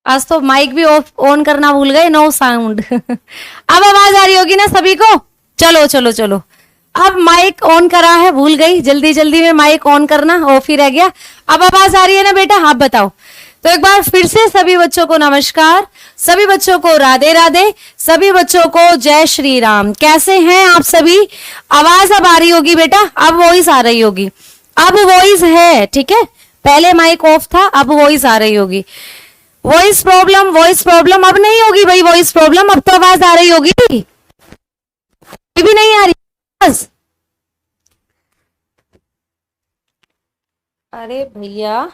आज तो माइक भी ऑफ ऑन करना भूल गए, नो साउंड। अब आवाज आ रही होगी ना सभी को? चलो चलो चलो, अब माइक ऑन करा है, भूल गई, जल्दी जल्दी में माइक ऑन करना ऑफ ही रह गया। अब आवाज आ रही है ना बेटा? आप बताओ। तो एक बार फिर से सभी बच्चों को नमस्कार, सभी बच्चों को राधे राधे, सभी बच्चों को जय श्री राम। कैसे हैं आप सभी? आवाज अब आ रही होगी बेटा, अब वॉइस आ रही होगी, अब वॉइस है, ठीक है। पहले माइक ऑफ था, अब वॉइस आ रही होगी। वॉइस प्रॉब्लम अब नहीं होगी भाई, वॉइस प्रॉब्लम, अब तो आवाज आ रही होगी। ये भी नहीं आ रही बस। अरे भैया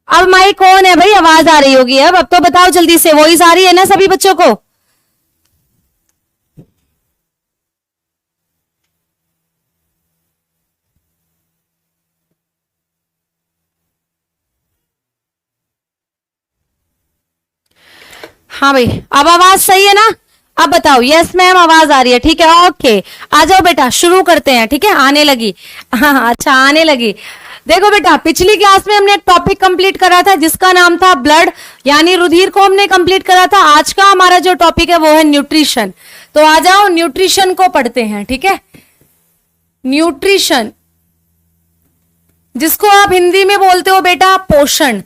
अब माइक ऑन है भाई, आवाज आ रही होगी अब तो बताओ जल्दी से, वॉइस आ रही है ना सभी बच्चों को? हाँ भाई, अब आवाज सही है ना? अब बताओ, यस मैम आवाज आ रही है, ठीक है, ओके। आ जाओ बेटा, शुरू करते हैं, ठीक है। आने लगी, हाँ अच्छा आने लगी। देखो बेटा, पिछली क्लास में हमने एक टॉपिक कंप्लीट करा था जिसका नाम था ब्लड, यानी रुधिर को हमने कंप्लीट करा था। आज का हमारा जो टॉपिक है वो है न्यूट्रिशन। तो आ जाओ न्यूट्रिशन को पढ़ते हैं, ठीक है। न्यूट्रिशन, जिसको आप हिंदी में बोलते हो बेटा पोषण।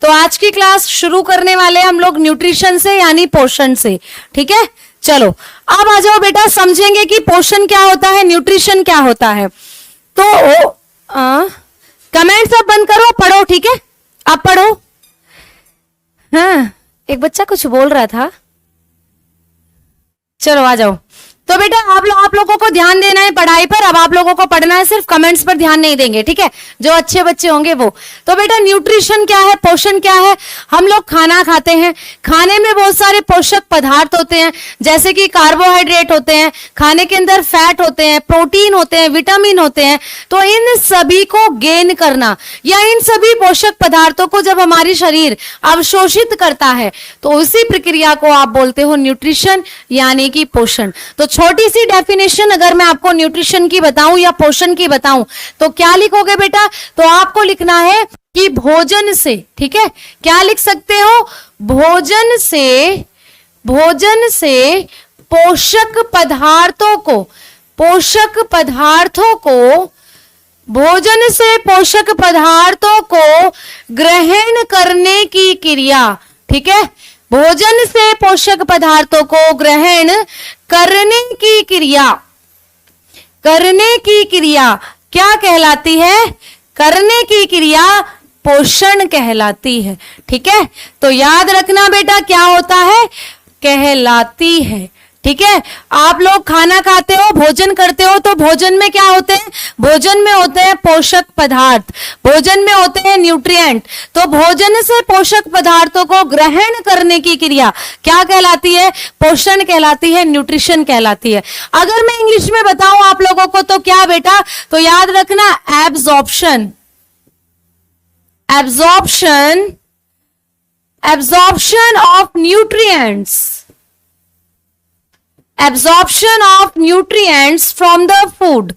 तो आज की क्लास शुरू करने वाले हम लोग न्यूट्रिशन से, यानी पोषण से, ठीक है। चलो अब आ जाओ बेटा, समझेंगे कि पोषण क्या होता है, न्यूट्रिशन क्या होता है। तो कमेंट्स अब बंद करो, पढ़ो, ठीक है। अब पढ़ो। हाँ, एक बच्चा कुछ बोल रहा था, चलो आ जाओ। तो बेटा आप लोगों को ध्यान देना है पढ़ाई पर, अब आप लोगों को पढ़ना है, सिर्फ कमेंट्स पर ध्यान नहीं देंगे, ठीक है, जो अच्छे बच्चे होंगे वो। तो बेटा न्यूट्रिशन क्या है, पोषण क्या है? हम लोग खाना खाते हैं, खाने में बहुत सारे पोषक पदार्थ होते हैं, जैसे कि कार्बोहाइड्रेट होते हैं, खाने के अंदर फैट होते हैं, प्रोटीन होते हैं, विटामिन होते हैं। तो इन सभी को गेन करना, या इन सभी पोषक पदार्थों को जब हमारी शरीर अवशोषित करता है, तो उसी प्रक्रिया को आप बोलते हो न्यूट्रिशन, यानी कि पोषण। तो छोटी सी डेफिनेशन अगर मैं आपको न्यूट्रिशन की बताऊं या पोषण की बताऊं तो क्या लिखोगे बेटा? तो आपको लिखना है कि भोजन से, ठीक है, क्या लिख सकते हो? भोजन से पोषक पदार्थों को, भोजन से पोषक पदार्थों को ग्रहण करने की क्रिया, ठीक है। भोजन से पोषक पदार्थों को ग्रहण करने की क्रिया क्या कहलाती है? करने की क्रिया पोषण कहलाती है, ठीक है। तो याद रखना बेटा, क्या होता है? कहलाती है, ठीक है। आप लोग खाना खाते हो, भोजन करते हो, तो भोजन में क्या होते हैं? भोजन में होते हैं पोषक पदार्थ, भोजन में होते हैं न्यूट्रिएंट। तो भोजन से पोषक पदार्थों को ग्रहण करने की क्रिया क्या कहलाती है? पोषण कहलाती है, न्यूट्रिशन कहलाती है। अगर मैं इंग्लिश में बताऊं आप लोगों को तो क्या बेटा? तो याद रखना, absorption of nutrients, absorption of nutrients from the food,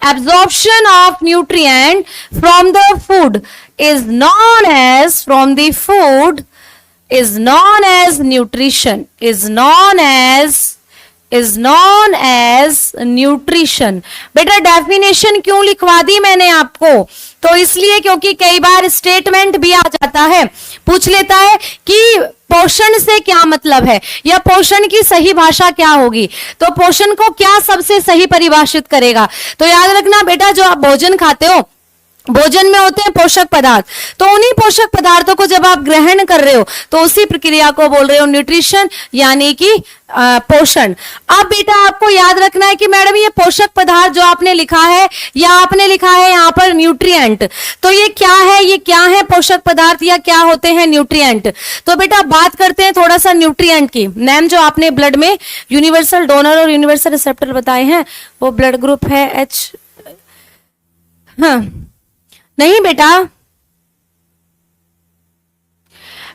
absorption of nutrient from the food is known as, from the food is known as nutrition, is known as nutrition। बेटा डेफिनेशन क्यों लिखवा दी मैंने आपको? तो इसलिए क्योंकि कई बार स्टेटमेंट भी आ जाता है, पूछ लेता है कि पोषण से क्या मतलब है, या पोषण की सही भाषा क्या होगी, तो पोषण को क्या सबसे सही परिभाषित करेगा। तो याद रखना बेटा, जो आप भोजन खाते हो, भोजन में होते हैं पोषक पदार्थ, तो उन्हीं पोषक पदार्थों को जब आप ग्रहण कर रहे हो तो उसी प्रक्रिया को बोल रहे हो न्यूट्रिशन, यानी कि पोषण। अब बेटा आपको याद रखना है कि मैडम ये पोषक पदार्थ जो आपने लिखा है, या आपने लिखा है यहाँ पर न्यूट्रिएंट, तो ये क्या है? ये क्या है पोषक पदार्थ, या क्या होते हैं न्यूट्रिएंट? तो बेटा बात करते हैं थोड़ा सा न्यूट्रिएंट की। नेम जो आपने ब्लड में यूनिवर्सल डोनर और यूनिवर्सल रिसेप्टर बताए हैं, वो ब्लड ग्रुप है H। हाँ नहीं बेटा,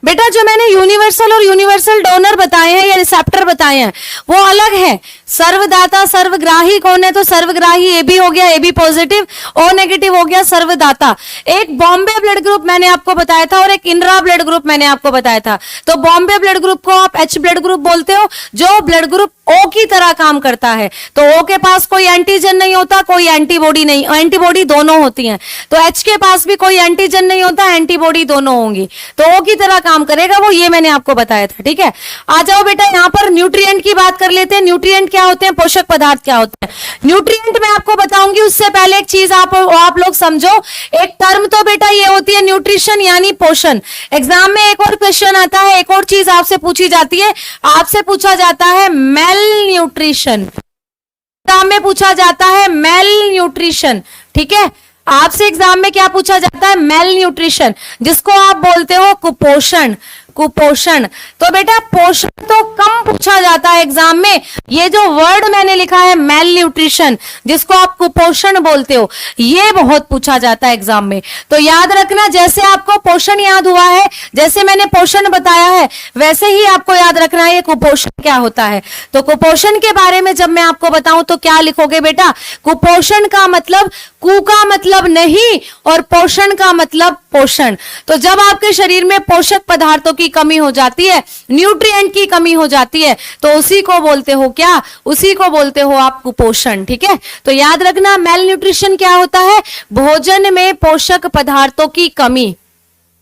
बेटा जो मैंने यूनिवर्सल और यूनिवर्सल डोनर बताए हैं या रिसेप्टर बताए हैं वो अलग है। सर्वदाता सर्वग्राही कौन है? तो सर्वग्राही ए बी हो गया, A B positive, O negative हो गया सर्वदाता। एक बॉम्बे ब्लड ग्रुप मैंने आपको बताया था और एक इंदिरा ब्लड ग्रुप मैंने आपको बताया था। तो बॉम्बे ब्लड ग्रुप को आप एच ब्लड ग्रुप बोलते हो, जो ब्लड ग्रुप ओ की तरह काम करता है। तो ओ के पास कोई एंटीजन नहीं होता, कोई एंटीबॉडी नहीं, एंटीबॉडी दोनों होती हैं। तो एच के पास भी कोई एंटीजन नहीं होता, एंटीबॉडी दोनों होंगी। तो ओ की तरह काम करेगा वो, ये मैंने आपको बताया था। ठीक है, आ जाओ बेटा यहां पर न्यूट्रिएंट की बात कर लेते हैं। न्यूट्रिएंट क्या होते हैं? पोषक पदार्थ क्या होते हैं? न्यूट्रिएंट मैं आपको बताऊंगी, उससे पहले एक चीज आप लोग समझो। एक टर्म तो बेटा ये होती है न्यूट्रिशन यानी पोषण। एग्जाम में एक और क्वेश्चन आता है, एक और चीज आपसे पूछी जाती है, आपसे पूछा जाता है मेल न्यूट्रिशन। एग्जाम में पूछा जाता है मेल न्यूट्रिशन। ठीक है, आपसे एग्जाम में क्या पूछा जाता है? मेल न्यूट्रिशन, जिसको आप बोलते हो कुपोषण। कुपोषण तो बेटा पोषण तो कम पूछा जाता है एग्जाम में। ये जो वर्ड मैंने लिखा है मेल न्यूट्रिशन, जिसको आप कुपोषण बोलते हो, ये बहुत पूछा जाता है एग्जाम में। तो याद रखना, जैसे आपको पोषण याद हुआ है, जैसे मैंने पोषण बताया है, वैसे ही आपको याद रखना है ये कुपोषण क्या होता है। तो कुपोषण के बारे में जब मैं आपको बताऊं तो क्या लिखोगे बेटा? कुपोषण का मतलब, कु का मतलब नहीं और पोषण का मतलब पोषण। तो जब आपके शरीर में पोषक पदार्थों की कमी हो जाती है, न्यूट्रिएंट की कमी हो जाती है, तो उसी को बोलते हो क्या? उसी को बोलते हो आप कुपोषण। ठीक है, तो याद रखना मेल न्यूट्रिशन क्या होता है? भोजन में पोषक पदार्थों की कमी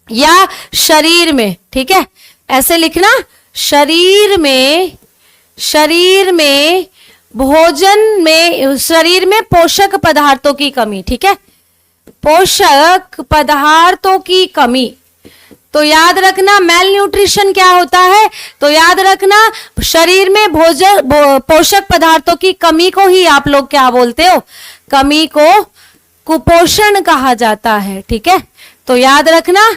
या शरीर में, ठीक है ऐसे लिखना, शरीर में भोजन में, शरीर में पोषक पदार्थों की कमी। ठीक है, पोषक पदार्थों की कमी। तो याद रखना मेल न्यूट्रिशन क्या होता है? तो याद रखना शरीर में पोषक पदार्थों की कमी को ही आप लोग क्या बोलते हो? कमी को कुपोषण कहा जाता है। ठीक है, तो याद रखना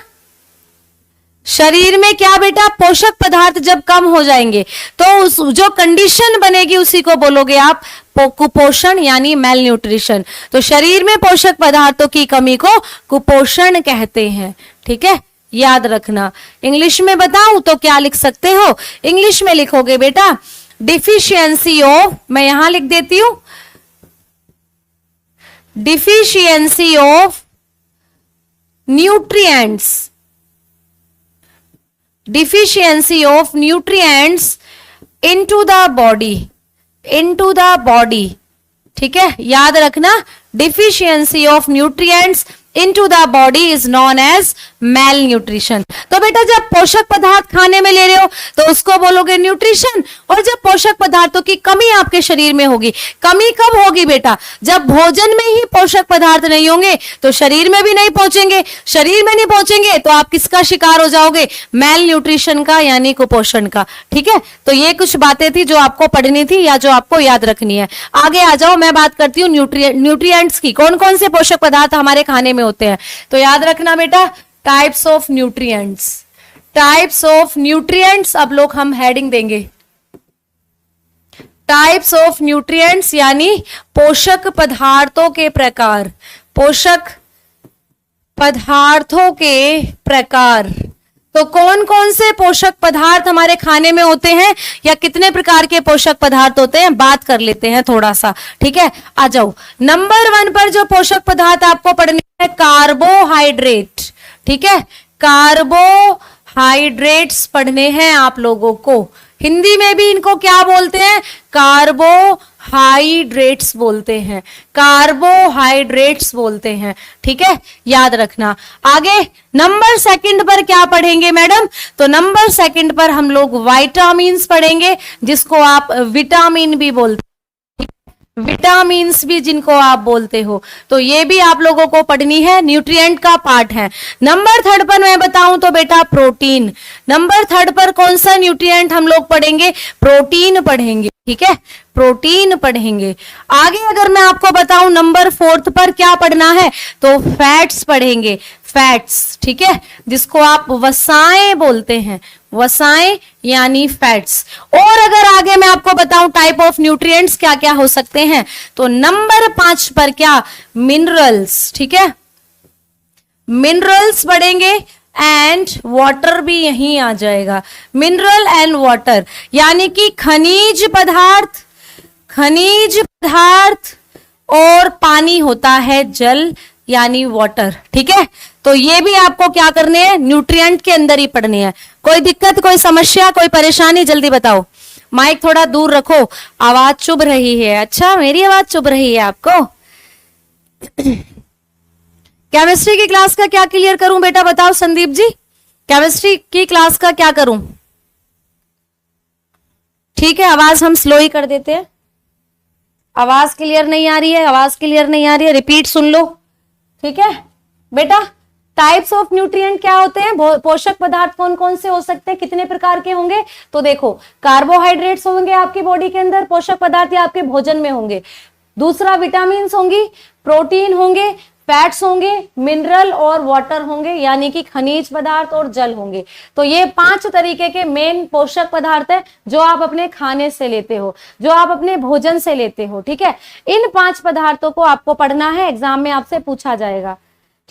शरीर में क्या बेटा? पोषक पदार्थ जब कम हो जाएंगे तो उस जो कंडीशन बनेगी उसी को बोलोगे आप कुपोषण यानी मेल न्यूट्रिशन। तो शरीर में पोषक पदार्थों की कमी को कुपोषण कहते हैं। ठीक है, याद रखना। इंग्लिश में बताऊं तो क्या लिख सकते हो? इंग्लिश में लिखोगे बेटा डिफिशियंसी ऑफ, मैं यहां लिख देती हूं, deficiency of nutrients, deficiency of nutrients into the body, into the body. ठीक है, याद रखना deficiency of nutrients into the body is known as malnutrition. तो बेटा जब पोषक पदार्थ खाने में ले रहे हो तो उसको बोलोगे न्यूट्रिशन, और जब पोषक पदार्थों की कमी आपके शरीर में होगी, कमी कब होगी बेटा? जब भोजन में ही पोषक पदार्थ नहीं होंगे तो शरीर में भी नहीं पहुंचेंगे, शरीर में नहीं पहुंचेंगे तो आप किसका शिकार हो जाओगे? मेल न्यूट्रिशन का यानी कुपोषण का। ठीक है, तो ये कुछ बातें थी जो आपको पढ़नी थी या जो आपको याद रखनी है। आगे आ जाओ, मैं बात करती हूँ न्यूट्रिएंट्स की। कौन कौन से पोषक पदार्थ हमारे खाने में होते हैं? तो याद रखना बेटा types of nutrients, types of nutrients. अब लोग हम हेडिंग देंगे टाइप्स ऑफ न्यूट्रिएंट्स यानी पोषक पदार्थों के प्रकार, पोषक पदार्थों के प्रकार। तो कौन कौन से पोषक पदार्थ हमारे खाने में होते हैं या कितने प्रकार के पोषक पदार्थ होते हैं, बात कर लेते हैं थोड़ा सा। ठीक है, आ जाओ। नंबर 1 पर जो पोषक पदार्थ आपको पढ़ने है कार्बोहाइड्रेट। ठीक है, कार्बोहाइड्रेट्स पढ़ने हैं आप लोगों को। हिंदी में भी इनको क्या बोलते हैं? कार्बोहाइड्रेट्स बोलते हैं, कार्बोहाइड्रेट्स बोलते हैं। ठीक है, याद रखना। आगे नंबर 2 पर क्या पढ़ेंगे मैडम? तो नंबर 2 पर हम लोग विटामिन्स पढ़ेंगे, जिसको आप विटामिन भी बोलते हैं, विटामिन्स भी जिनको आप बोलते हो। तो ये भी आप लोगों को पढ़नी है, न्यूट्रिएंट का पार्ट है। नंबर 3 पर मैं बताऊं तो बेटा प्रोटीन। नंबर 3 पर कौन सा न्यूट्रिएंट हम लोग पढ़ेंगे? प्रोटीन पढ़ेंगे। ठीक है, प्रोटीन पढ़ेंगे। आगे अगर मैं आपको बताऊं नंबर 4 पर क्या पढ़ना है तो फैट्स पढ़ेंगे, फैट्स। ठीक है, जिसको आप वसाएं बोलते हैं, वसाएं यानी फैट्स। और अगर आगे मैं आपको बताऊं टाइप ऑफ न्यूट्रिएंट्स क्या क्या हो सकते हैं तो नंबर 5 पर क्या? मिनरल्स। ठीक है, मिनरल्स पढ़ेंगे, एंड वाटर भी यहीं आ जाएगा, मिनरल एंड वाटर, यानी कि खनिज पदार्थ और पानी होता है जल यानी वाटर। ठीक है, तो ये भी आपको क्या करने हैं, न्यूट्रिएंट के अंदर ही पढ़ने हैं। कोई दिक्कत, कोई समस्या, कोई परेशानी, जल्दी बताओ। माइक थोड़ा दूर रखो, आवाज चुभ रही है। अच्छा, मेरी आवाज चुभ रही है आपको। केमिस्ट्री की क्लास का क्या क्लियर करूं बेटा, बताओ संदीप जी, केमिस्ट्री की क्लास का क्या करूं? ठीक है, आवाज हम स्लो ही कर देते हैं। आवाज क्लियर नहीं आ रही है, आवाज क्लियर नहीं आ रही है, रिपीट सुन लो। ठीक है बेटा, टाइप्स ऑफ न्यूट्रिएंट क्या होते हैं, पोषक पदार्थ कौन कौन से हो सकते हैं, कितने प्रकार के होंगे? तो देखो, कार्बोहाइड्रेट्स होंगे आपकी बॉडी के अंदर, पोषक पदार्थ या आपके भोजन में होंगे। दूसरा विटामिन होंगी, प्रोटीन होंगे, फैट्स होंगे, मिनरल और वाटर होंगे, यानी कि खनिज पदार्थ और जल होंगे। तो ये 5 तरीके के मेन पोषक पदार्थ है जो आप अपने खाने से लेते हो, जो आप अपने भोजन से लेते हो। ठीक है, इन 5 पदार्थों को आपको पढ़ना है, एग्जाम में आपसे पूछा जाएगा।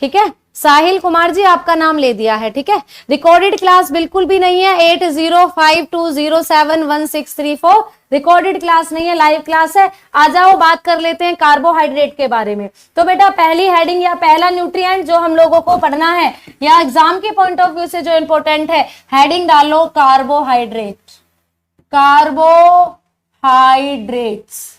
ठीक है, साहिल कुमार जी आपका नाम ले दिया है। ठीक है, रिकॉर्डेड क्लास बिल्कुल भी नहीं है, 8052071634 रिकॉर्डेड क्लास नहीं है, लाइव क्लास है। आ जाओ, बात कर लेते हैं कार्बोहाइड्रेट के बारे में। तो बेटा, पहली हेडिंग या पहला न्यूट्रिएंट जो हम लोगों को पढ़ना है या एग्जाम के पॉइंट ऑफ व्यू से जो इंपॉर्टेंट है, हेडिंग डालो कार्बोहाइड्रेट, कार्बोहाइड्रेट्स,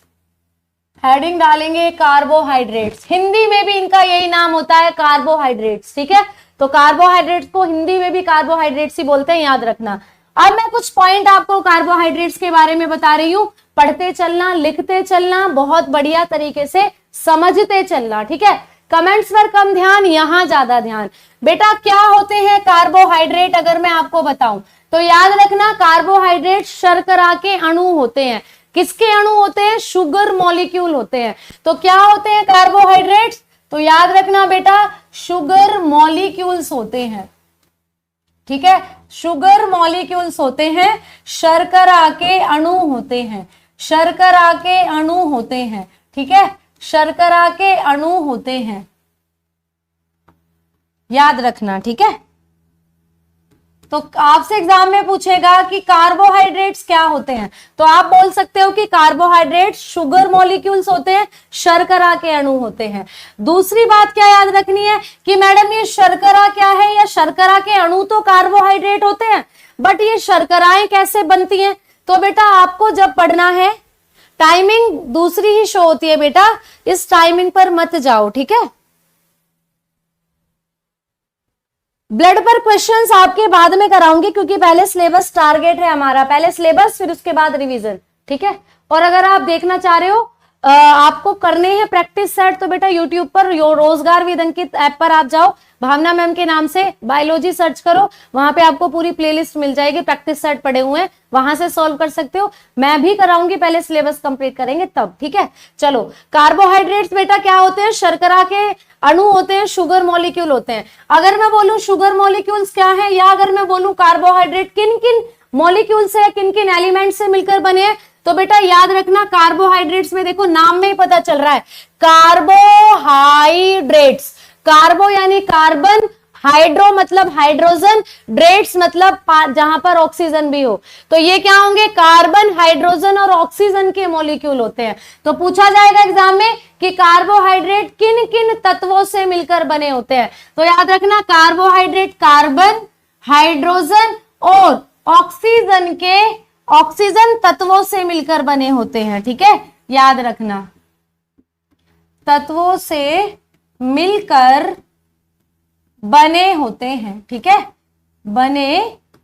हेडिंग डालेंगे कार्बोहाइड्रेट्स। हिंदी में भी इनका यही नाम होता है, कार्बोहाइड्रेट्स। ठीक है, तो कार्बोहाइड्रेट्स को हिंदी में भी कार्बोहाइड्रेट्स ही बोलते हैं, याद रखना। अब मैं कुछ पॉइंट आपको कार्बोहाइड्रेट्स के बारे में बता रही हूं, पढ़ते चलना, लिखते चलना, बहुत बढ़िया तरीके से समझते चलना। ठीक है, कमेंट्स पर कम ध्यान, यहां ज्यादा ध्यान। बेटा, क्या होते हैं कार्बोहाइड्रेट अगर मैं आपको बताऊं तो याद रखना, कार्बोहाइड्रेट शर्करा के अणु होते हैं। किसके अणु होते हैं? शुगर मॉलिक्यूल होते हैं। तो क्या होते हैं कार्बोहाइड्रेट्स? तो याद रखना बेटा, शुगर मॉलिक्यूल्स होते हैं। ठीक है, शुगर मॉलिक्यूल्स होते हैं, शर्करा के अणु होते हैं, शर्करा के अणु होते हैं। ठीक है, शर्करा के अणु होते हैं, याद रखना। ठीक है, तो आपसे एग्जाम में पूछेगा कि कार्बोहाइड्रेट्स क्या होते हैं, तो आप बोल सकते हो कि कार्बोहाइड्रेट्स शुगर मॉलिक्यूल्स होते हैं, शर्करा के अणु होते हैं। दूसरी बात क्या याद रखनी है कि मैडम ये शर्करा क्या है, या शर्करा के अणु तो कार्बोहाइड्रेट होते हैं, बट ये शर्कराएं कैसे बनती हैं? तो बेटा, आपको जब पढ़ना है, टाइमिंग दूसरी ही शो होती है बेटा, इस टाइमिंग पर मत जाओ। ठीक है, ब्लड पर क्वेश्चंस आपके बाद में कराऊंगी, क्योंकि पहले सिलेबस टारगेट है हमारा, पहले सिलेबस फिर उसके बाद रिवीजन। ठीक है, और अगर आप देखना चाह रहे हो, आपको करने हैं प्रैक्टिस सेट, तो बेटा यूट्यूब पर रोजगार विद अंकित ऐप पर आप जाओ, भावना मैम के नाम से बायोलॉजी सर्च करो, वहां पे आपको पूरी प्लेलिस्ट मिल जाएगी, प्रैक्टिस सेट पड़े हुए हैं, वहां से सॉल्व कर सकते हो। मैं भी कराऊंगी, पहले सिलेबस कंप्लीट करेंगे तब। ठीक है, चलो, कार्बोहाइड्रेट्स बेटा क्या होते हैं? शर्करा के अणु होते हैं, शुगर मॉलिक्यूल होते हैं। अगर मैं बोलूं शुगर मॉलिक्यूल्स क्या है, या अगर मैं बोलूं कार्बोहाइड्रेट किन किन मॉलिक्यूल से, किन किन एलिमेंट से मिलकर बने हैं, तो बेटा याद रखना, कार्बोहाइड्रेट्स में देखो नाम में ही पता चल रहा है, कार्बोहाइड्रेट्स। कार्बो यानी कार्बन, हाइड्रो मतलब हाइड्रोजन, ड्रेट्स मतलब जहां पर ऑक्सीजन भी हो, तो ये क्या होंगे? कार्बन, हाइड्रोजन और ऑक्सीजन के मॉलिक्यूल होते हैं। तो पूछा जाएगा एग्जाम में कि कार्बोहाइड्रेट किन किन तत्वों से मिलकर बने होते हैं, तो याद रखना, कार्बोहाइड्रेट कार्बन, हाइड्रोजन और ऑक्सीजन तत्वों से मिलकर बने होते हैं। ठीक है, याद रखना, तत्वों से मिलकर बने होते हैं। ठीक है, बने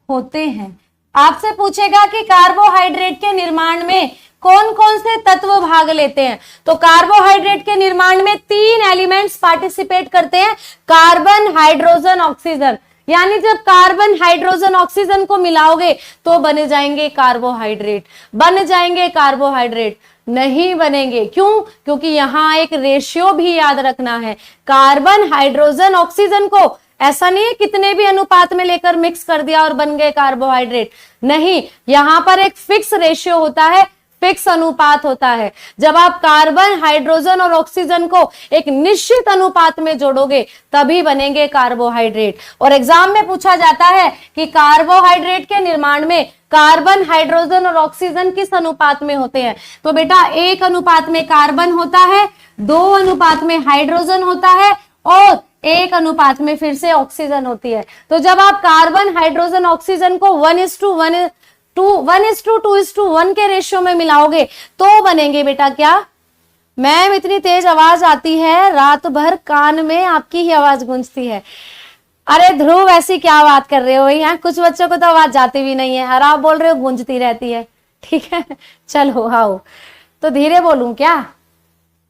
होते हैं। आपसे पूछेगा कि कार्बोहाइड्रेट के निर्माण में कौन कौन से तत्व भाग लेते हैं, तो कार्बोहाइड्रेट के निर्माण में 3 एलिमेंट्स पार्टिसिपेट करते हैं, कार्बन, हाइड्रोजन, ऑक्सीजन। यानी जब कार्बन, हाइड्रोजन, ऑक्सीजन को मिलाओगे तो बन जाएंगे कार्बोहाइड्रेट। बन जाएंगे कार्बोहाइड्रेट? नहीं बनेंगे। क्यों? क्योंकि यहां एक रेशियो भी याद रखना है, कार्बन, हाइड्रोजन, ऑक्सीजन को ऐसा नहीं है कितने भी अनुपात में लेकर मिक्स कर दिया और बन गए कार्बोहाइड्रेट, नहीं, यहां पर एक फिक्स रेशियो होता है, फिक्स अनुपात होता है। जब आप कार्बन, हाइड्रोजन और ऑक्सीजन को एक निश्चित अनुपात में जोड़ोगे तभी बनेंगे कार्बोहाइड्रेट। और एग्जाम में पूछा जाता है कि कार्बोहाइड्रेट के निर्माण में कार्बन, हाइड्रोजन और ऑक्सीजन किस अनुपात में होते हैं? तो बेटा 1 अनुपात में कार्बन होता है, 2 अनुपात में हाइड्रोजन होता है और 1 अनुपात में फिर से ऑक्सीजन होती है। तो जब आप कार्बन, हाइड्रोजन, ऑक्सीजन को 1:2:1 के रेशियो में मिलाओगे तो बनेंगे बेटा क्या? मैम इतनी तेज आवाज आती है, रात भर कान में आपकी ही आवाज गूंजती है। अरे ध्रुव ऐसी क्या बात कर रहे हो यहाँ, कुछ बच्चों को तो आवाज जाती भी नहीं है और आप बोल रहे हो गूंजती रहती है। ठीक है चलो आओ, तो धीरे बोलूं क्या?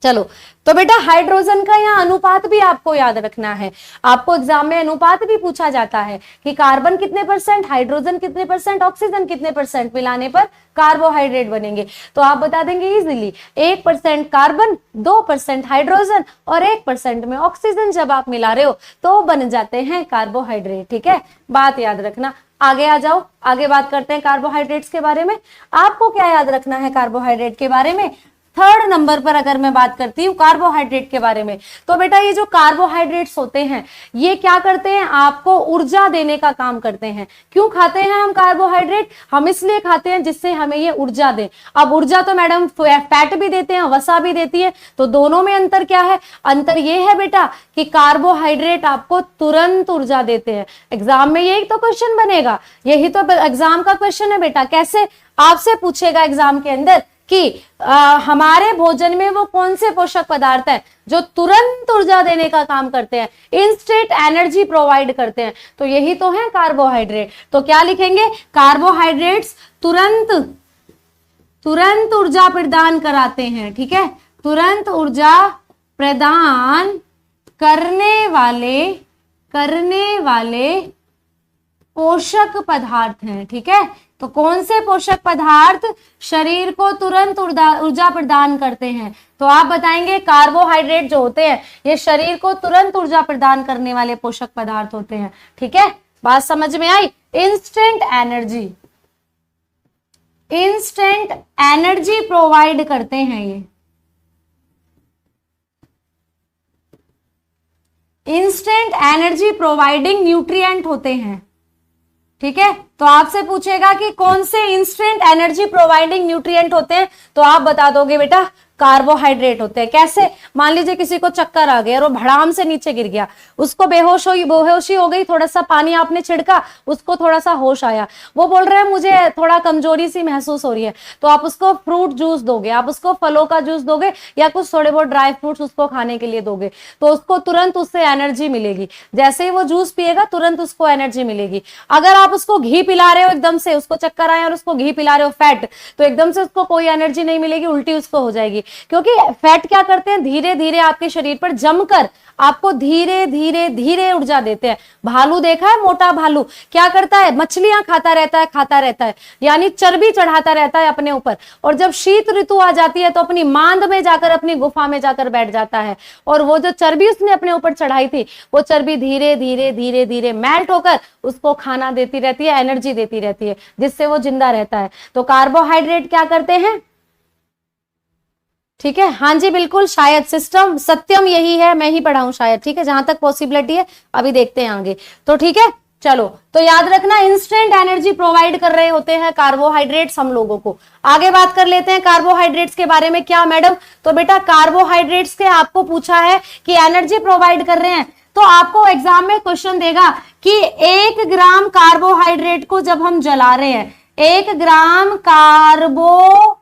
चलो तो बेटा हाइड्रोजन का यहाँ अनुपात भी आपको याद रखना है। आपको एग्जाम में अनुपात भी पूछा जाता है कि कार्बन कितने %, हाइड्रोजन कितने %, ऑक्सीजन कितने % मिलाने पर कार्बोहाइड्रेट बनेंगे। तो आप बता देंगे इजीली 1% कार्बन, 2% हाइड्रोजन और 1% में ऑक्सीजन जब आप मिला रहे हो तो बन जाते हैं कार्बोहाइड्रेट। ठीक है, बात याद रखना। आगे आ जाओ, आगे बात करते हैं कार्बोहाइड्रेट्स के बारे में। आपको क्या याद रखना है कार्बोहाइड्रेट के बारे में? 3rd नंबर पर अगर मैं बात करती हूँ कार्बोहाइड्रेट के बारे में, तो बेटा ये जो कार्बोहाइड्रेट्स होते हैं ये क्या करते हैं? आपको ऊर्जा देने का काम करते हैं। क्यों खाते हैं हम कार्बोहाइड्रेट? हम इसलिए खाते हैं जिससे हमें ये ऊर्जा दे। अब ऊर्जा तो मैडम फैट भी देते हैं, वसा भी देती है, तो दोनों में अंतर क्या है? अंतर ये है बेटा कि कार्बोहाइड्रेट आपको तुरंत ऊर्जा देते हैं। एग्जाम में यही तो क्वेश्चन बनेगा, यही तो एग्जाम का क्वेश्चन है बेटा। कैसे? आपसे पूछेगा एग्जाम के अंदर कि हमारे भोजन में वो कौन से पोषक पदार्थ हैं जो तुरंत ऊर्जा देने का काम करते हैं, इंस्टेंट एनर्जी प्रोवाइड करते हैं, तो यही तो है कार्बोहाइड्रेट। तो क्या लिखेंगे? कार्बोहाइड्रेट्स तुरंत ऊर्जा प्रदान कराते हैं। ठीक है, तुरंत ऊर्जा प्रदान करने वाले पोषक पदार्थ हैं। ठीक है, तो कौन से पोषक पदार्थ शरीर को तुरंत ऊर्जा प्रदान करते हैं? तो आप बताएंगे कार्बोहाइड्रेट जो होते हैं ये शरीर को तुरंत ऊर्जा प्रदान करने वाले पोषक पदार्थ होते हैं। ठीक है, बात समझ में आई? इंस्टेंट एनर्जी प्रोवाइड करते हैं, ये इंस्टेंट एनर्जी प्रोवाइडिंग न्यूट्रिएंट होते हैं। ठीक है, तो आपसे पूछेगा कि कौन से इंस्टेंट एनर्जी प्रोवाइडिंग न्यूट्रिएंट होते हैं, तो आप बता दोगे बेटा कार्बोहाइड्रेट होते हैं। कैसे? मान लीजिए किसी को चक्कर आ गया और वो भड़ाम से नीचे गिर गया, उसको बेहोशी हो गई, थोड़ा सा पानी आपने छिड़का, उसको थोड़ा सा होश आया, वो बोल रहा है मुझे थोड़ा कमजोरी सी महसूस हो रही है, तो आप उसको फ्रूट जूस दोगे, आप उसको फलों का जूस दोगे या कुछ थोड़े बहुत ड्राई फ्रूट्स उसको खाने के लिए दोगे, तो उसको तुरंत उससे एनर्जी मिलेगी। जैसे ही वो जूस पिएगा तुरंत उसको एनर्जी मिलेगी। अगर आप उसको घी पिला रहे हो एकदम से, उसको चक्कर आए और उसको घी पिला रहे हो फैट, तो एकदम से उसको कोई एनर्जी नहीं मिलेगी, उल्टी उसको हो जाएगी। क्योंकि फैट क्या करते हैं? धीरे धीरे आपके शरीर पर जमकर आपको धीरे धीरे धीरे ऊर्जा देते हैं। भालू देखा है? मोटा भालू क्या करता है? मछलियां खाता रहता है, यानी चर्बी चढ़ाता रहता है अपने ऊपर, और जब शीत ऋतु आ जाती है तो अपनी मांद में जाकर, अपनी गुफा में जाकर बैठ जाता है, और वो जो चर्बी उसने अपने ऊपर चढ़ाई थी वो चर्बी धीरे धीरे धीरे धीरे मेल्ट होकर उसको खाना देती रहती है, एनर्जी देती रहती है, जिससे वो जिंदा रहता है। तो कार्बोहाइड्रेट क्या करते हैं? ठीक है, हाँ जी बिल्कुल, शायद सिस्टम सत्यम यही है, मैं ही पढ़ाऊं शायद। ठीक है, जहां तक पॉसिबिलिटी है, अभी देखते हैं आगे। तो ठीक है, चलो तो याद रखना इंस्टेंट एनर्जी प्रोवाइड कर रहे होते हैं कार्बोहाइड्रेट्स हम लोगों को। आगे बात कर लेते हैं कार्बोहाइड्रेट्स के बारे में। क्या मैडम? तो बेटा कार्बोहाइड्रेट्स के आपको पूछा है कि एनर्जी प्रोवाइड कर रहे हैं, तो आपको एग्जाम में क्वेश्चन देगा कि 1 ग्राम कार्बोहाइड्रेट को जब हम जला रहे हैं, 1 ग्राम कार्बोहाइड्रेट्स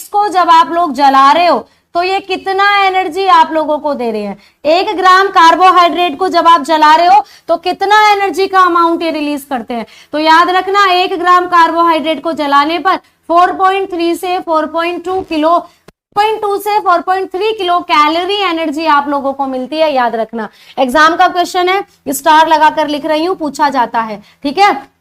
को जब आप लोग जला रहे हो तो ये कितना एनर्जी आप लोगों को दे रहे हैं? 1 ग्राम कार्बोहाइड्रेट को जब आप जला रहे हो तो कितना एनर्जी का अमाउंट ये रिलीज करते हैं? तो याद रखना 1 ग्राम कार्बोहाइड्रेट को जलाने पर 4.3 से 4.2 किलो 2 से 4.3 किलो कैलोरी एनर्जी आप लोगों को मिलती है। याद रखना, एग्जाम का क्वेश्चन है, स्टार लगाकर लिख रही हूं, पूछा जाता है। ठीक है,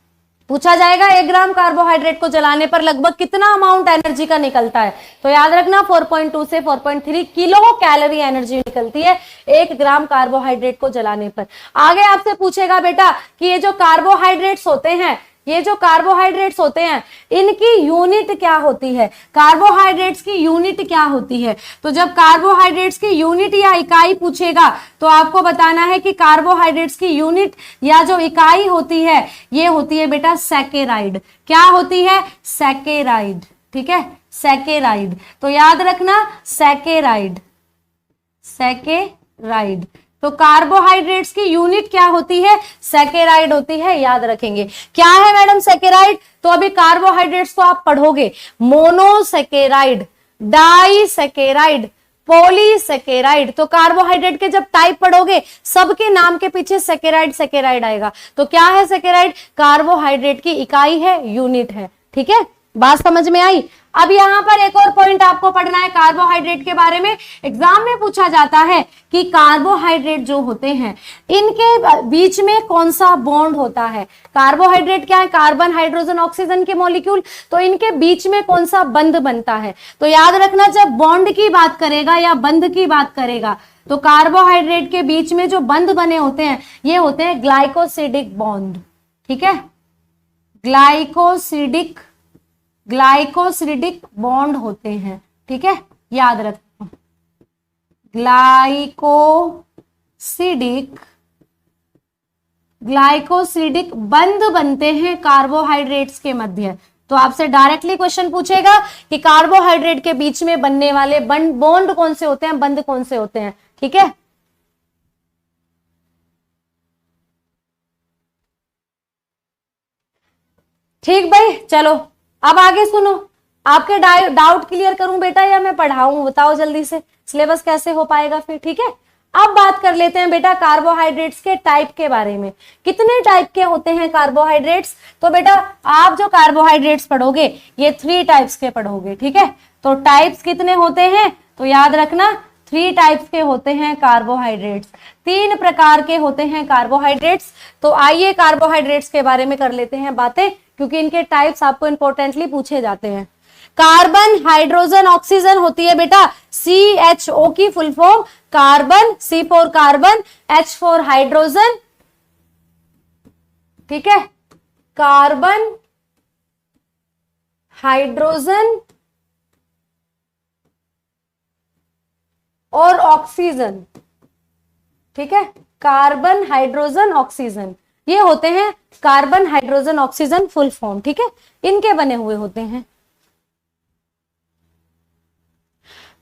पूछा जाएगा 1 ग्राम कार्बोहाइड्रेट को जलाने पर लगभग कितना अमाउंट एनर्जी का निकलता है? तो याद रखना 4.2 से 4.3 किलो कैलोरी एनर्जी निकलती है 1 ग्राम कार्बोहाइड्रेट को जलाने पर। आगे आपसे पूछेगा बेटा कि ये जो कार्बोहाइड्रेट्स होते हैं ये जो कार्बोहाइड्रेट्स होते हैं इनकी यूनिट क्या होती है, कार्बोहाइड्रेट्स की यूनिट क्या होती है। तो जब कार्बोहाइड्रेट्स की यूनिट या इकाई पूछेगा तो आपको बताना है कि कार्बोहाइड्रेट्स की यूनिट या जो इकाई होती है ये होती है बेटा सैकेराइड। क्या होती है, सैकेराइड। ठीक है, सैकेराइड। तो याद रखना सैकेराइड, सैकेराइड। तो कार्बोहाइड्रेट्स की यूनिट क्या होती है, सैकेराइड होती है, याद रखेंगे। क्या है मैडम सैकेराइड, तो अभी कार्बोहाइड्रेट्स को आप पढ़ोगे, मोनोसैकेराइड, डाइसैकेराइड, पॉलीसैकेराइड। तो कार्बोहाइड्रेट के जब टाइप पढ़ोगे सबके नाम के पीछे सैकेराइड सैकेराइड आएगा। तो क्या है सैकेराइड, कार्बोहाइड्रेट की इकाई है, यूनिट है। ठीक है, बात समझ में आई। अब यहां पर एक और पॉइंट आपको पढ़ना है कार्बोहाइड्रेट के बारे में। एग्जाम में पूछा जाता है कि कार्बोहाइड्रेट जो होते हैं इनके बीच में कौन सा बॉन्ड होता है। कार्बोहाइड्रेट क्या है, कार्बन हाइड्रोजन ऑक्सीजन के मॉलिक्यूल। तो इनके बीच में कौन सा बंध बनता है। तो याद रखना जब बॉन्ड की बात करेगा या बंध की बात करेगा तो कार्बोहाइड्रेट के बीच में जो बंध बने होते हैं ये होते हैं ग्लाइकोसिडिक बॉन्ड। ठीक है, ग्लाइकोसिडिक बॉन्ड होते हैं। ठीक है, याद रखो ग्लाइकोसिडिक बंध बनते हैं कार्बोहाइड्रेट्स के मध्य। तो आपसे डायरेक्टली क्वेश्चन पूछेगा कि कार्बोहाइड्रेट के बीच में बनने वाले बॉन्ड कौन से होते हैं, बंध कौन से होते हैं। ठीक है, ठीक भाई, चलो अब आगे सुनो। आपके डाउट क्लियर करूं बेटा या मैं पढ़ाऊं, बताओ जल्दी से, सिलेबस कैसे हो पाएगा फिर। ठीक है, अब बात कर लेते हैं बेटा कार्बोहाइड्रेट्स के टाइप के बारे में। कितने टाइप के होते हैं कार्बोहाइड्रेट्स। तो बेटा आप जो कार्बोहाइड्रेट्स पढ़ोगे ये 3 टाइप्स के पढ़ोगे। ठीक है, तो टाइप्स कितने होते हैं, तो याद रखना 3 टाइप्स के होते हैं कार्बोहाइड्रेट्स। 3 प्रकार के होते हैं कार्बोहाइड्रेट्स। तो आइए कार्बोहाइड्रेट्स के बारे में कर लेते हैं बातें, क्योंकि इनके टाइप्स आपको इंपॉर्टेंटली पूछे जाते हैं। कार्बन हाइड्रोजन ऑक्सीजन होती है बेटा CHO की full form, carbon, C for carbon, H for hydrogen. ठीक है, कार्बन, हाइड्रोजन और ऑक्सीजन। ठीक है, कार्बन हाइड्रोजन ऑक्सीजन, ये होते हैं carbon hydrogen oxygen full form. ठीक है, इनके बने हुए होते हैं।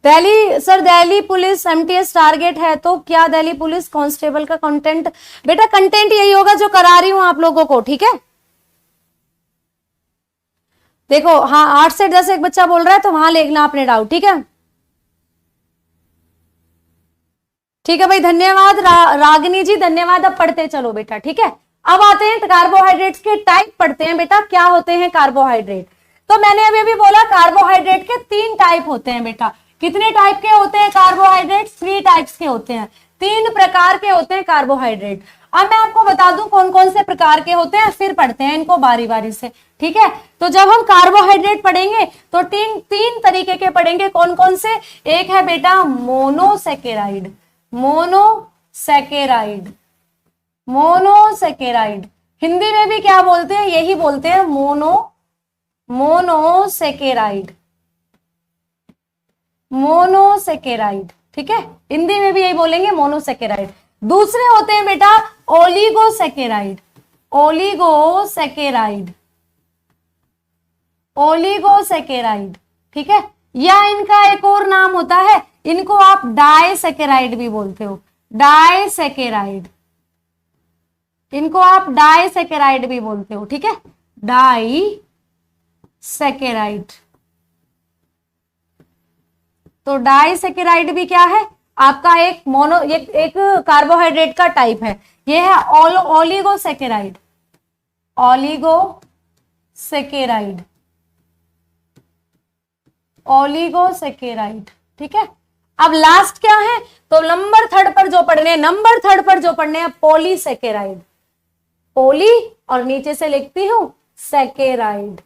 दिल्ली पुलिस MTS टारगेट है, तो क्या दिल्ली पुलिस कांस्टेबल का कंटेंट, बेटा कंटेंट यही होगा जो करा रही हूं आप लोगों को। ठीक है, देखो हाँ 8 से 10 एक बच्चा बोल रहा है तो वहां लिखना अपने डाउट। ठीक है, ठीक है भाई, धन्यवाद रागिनी जी, धन्यवाद। अब पढ़ते चलो बेटा। ठीक है, अब आते हैं कार्बोहाइड्रेट्स के टाइप पढ़ते हैं बेटा, क्या होते हैं कार्बोहाइड्रेट। तो मैंने अभी बोला कार्बोहाइड्रेट के 3 टाइप होते हैं बेटा। कितने टाइप के होते हैं कार्बोहाइड्रेट्स, 3 टाइप्स के होते हैं, 3 प्रकार के होते हैं कार्बोहाइड्रेट। अब मैं आपको बता दूं कौन कौन से प्रकार के होते हैं, फिर पढ़ते हैं इनको बारी बारी से। ठीक है, तो जब हम कार्बोहाइड्रेट पढ़ेंगे तो तीन तरीके के पढ़ेंगे। कौन कौन से, एक है बेटा मोनोसैकेराइड, मोनोसैकेराइड, हिंदी में भी क्या बोलते हैं, यही बोलते हैं मोनोसैकेराइड। ठीक है, हिंदी में भी यही बोलेंगे मोनोसैकेराइड। दूसरे होते हैं बेटा ओलिगोसैकेराइड, ठीक है, या इनका एक और नाम होता है, इनको आप डाइसैकेराइड भी बोलते हो, इनको आप डाइसैकेराइड भी बोलते हो। ठीक है, डाइसैकेराइड। तो डाइसैकेराइड भी क्या है, आपका एक एक कार्बोहाइड्रेट का टाइप है। ये है ओलिगोसैकेराइड, ठीक है। अब लास्ट क्या है, तो नंबर 3 पर जो पढ़ने हैं पॉलीसैकेराइड, पोली और नीचे से लिखती हूं सैकेराइड।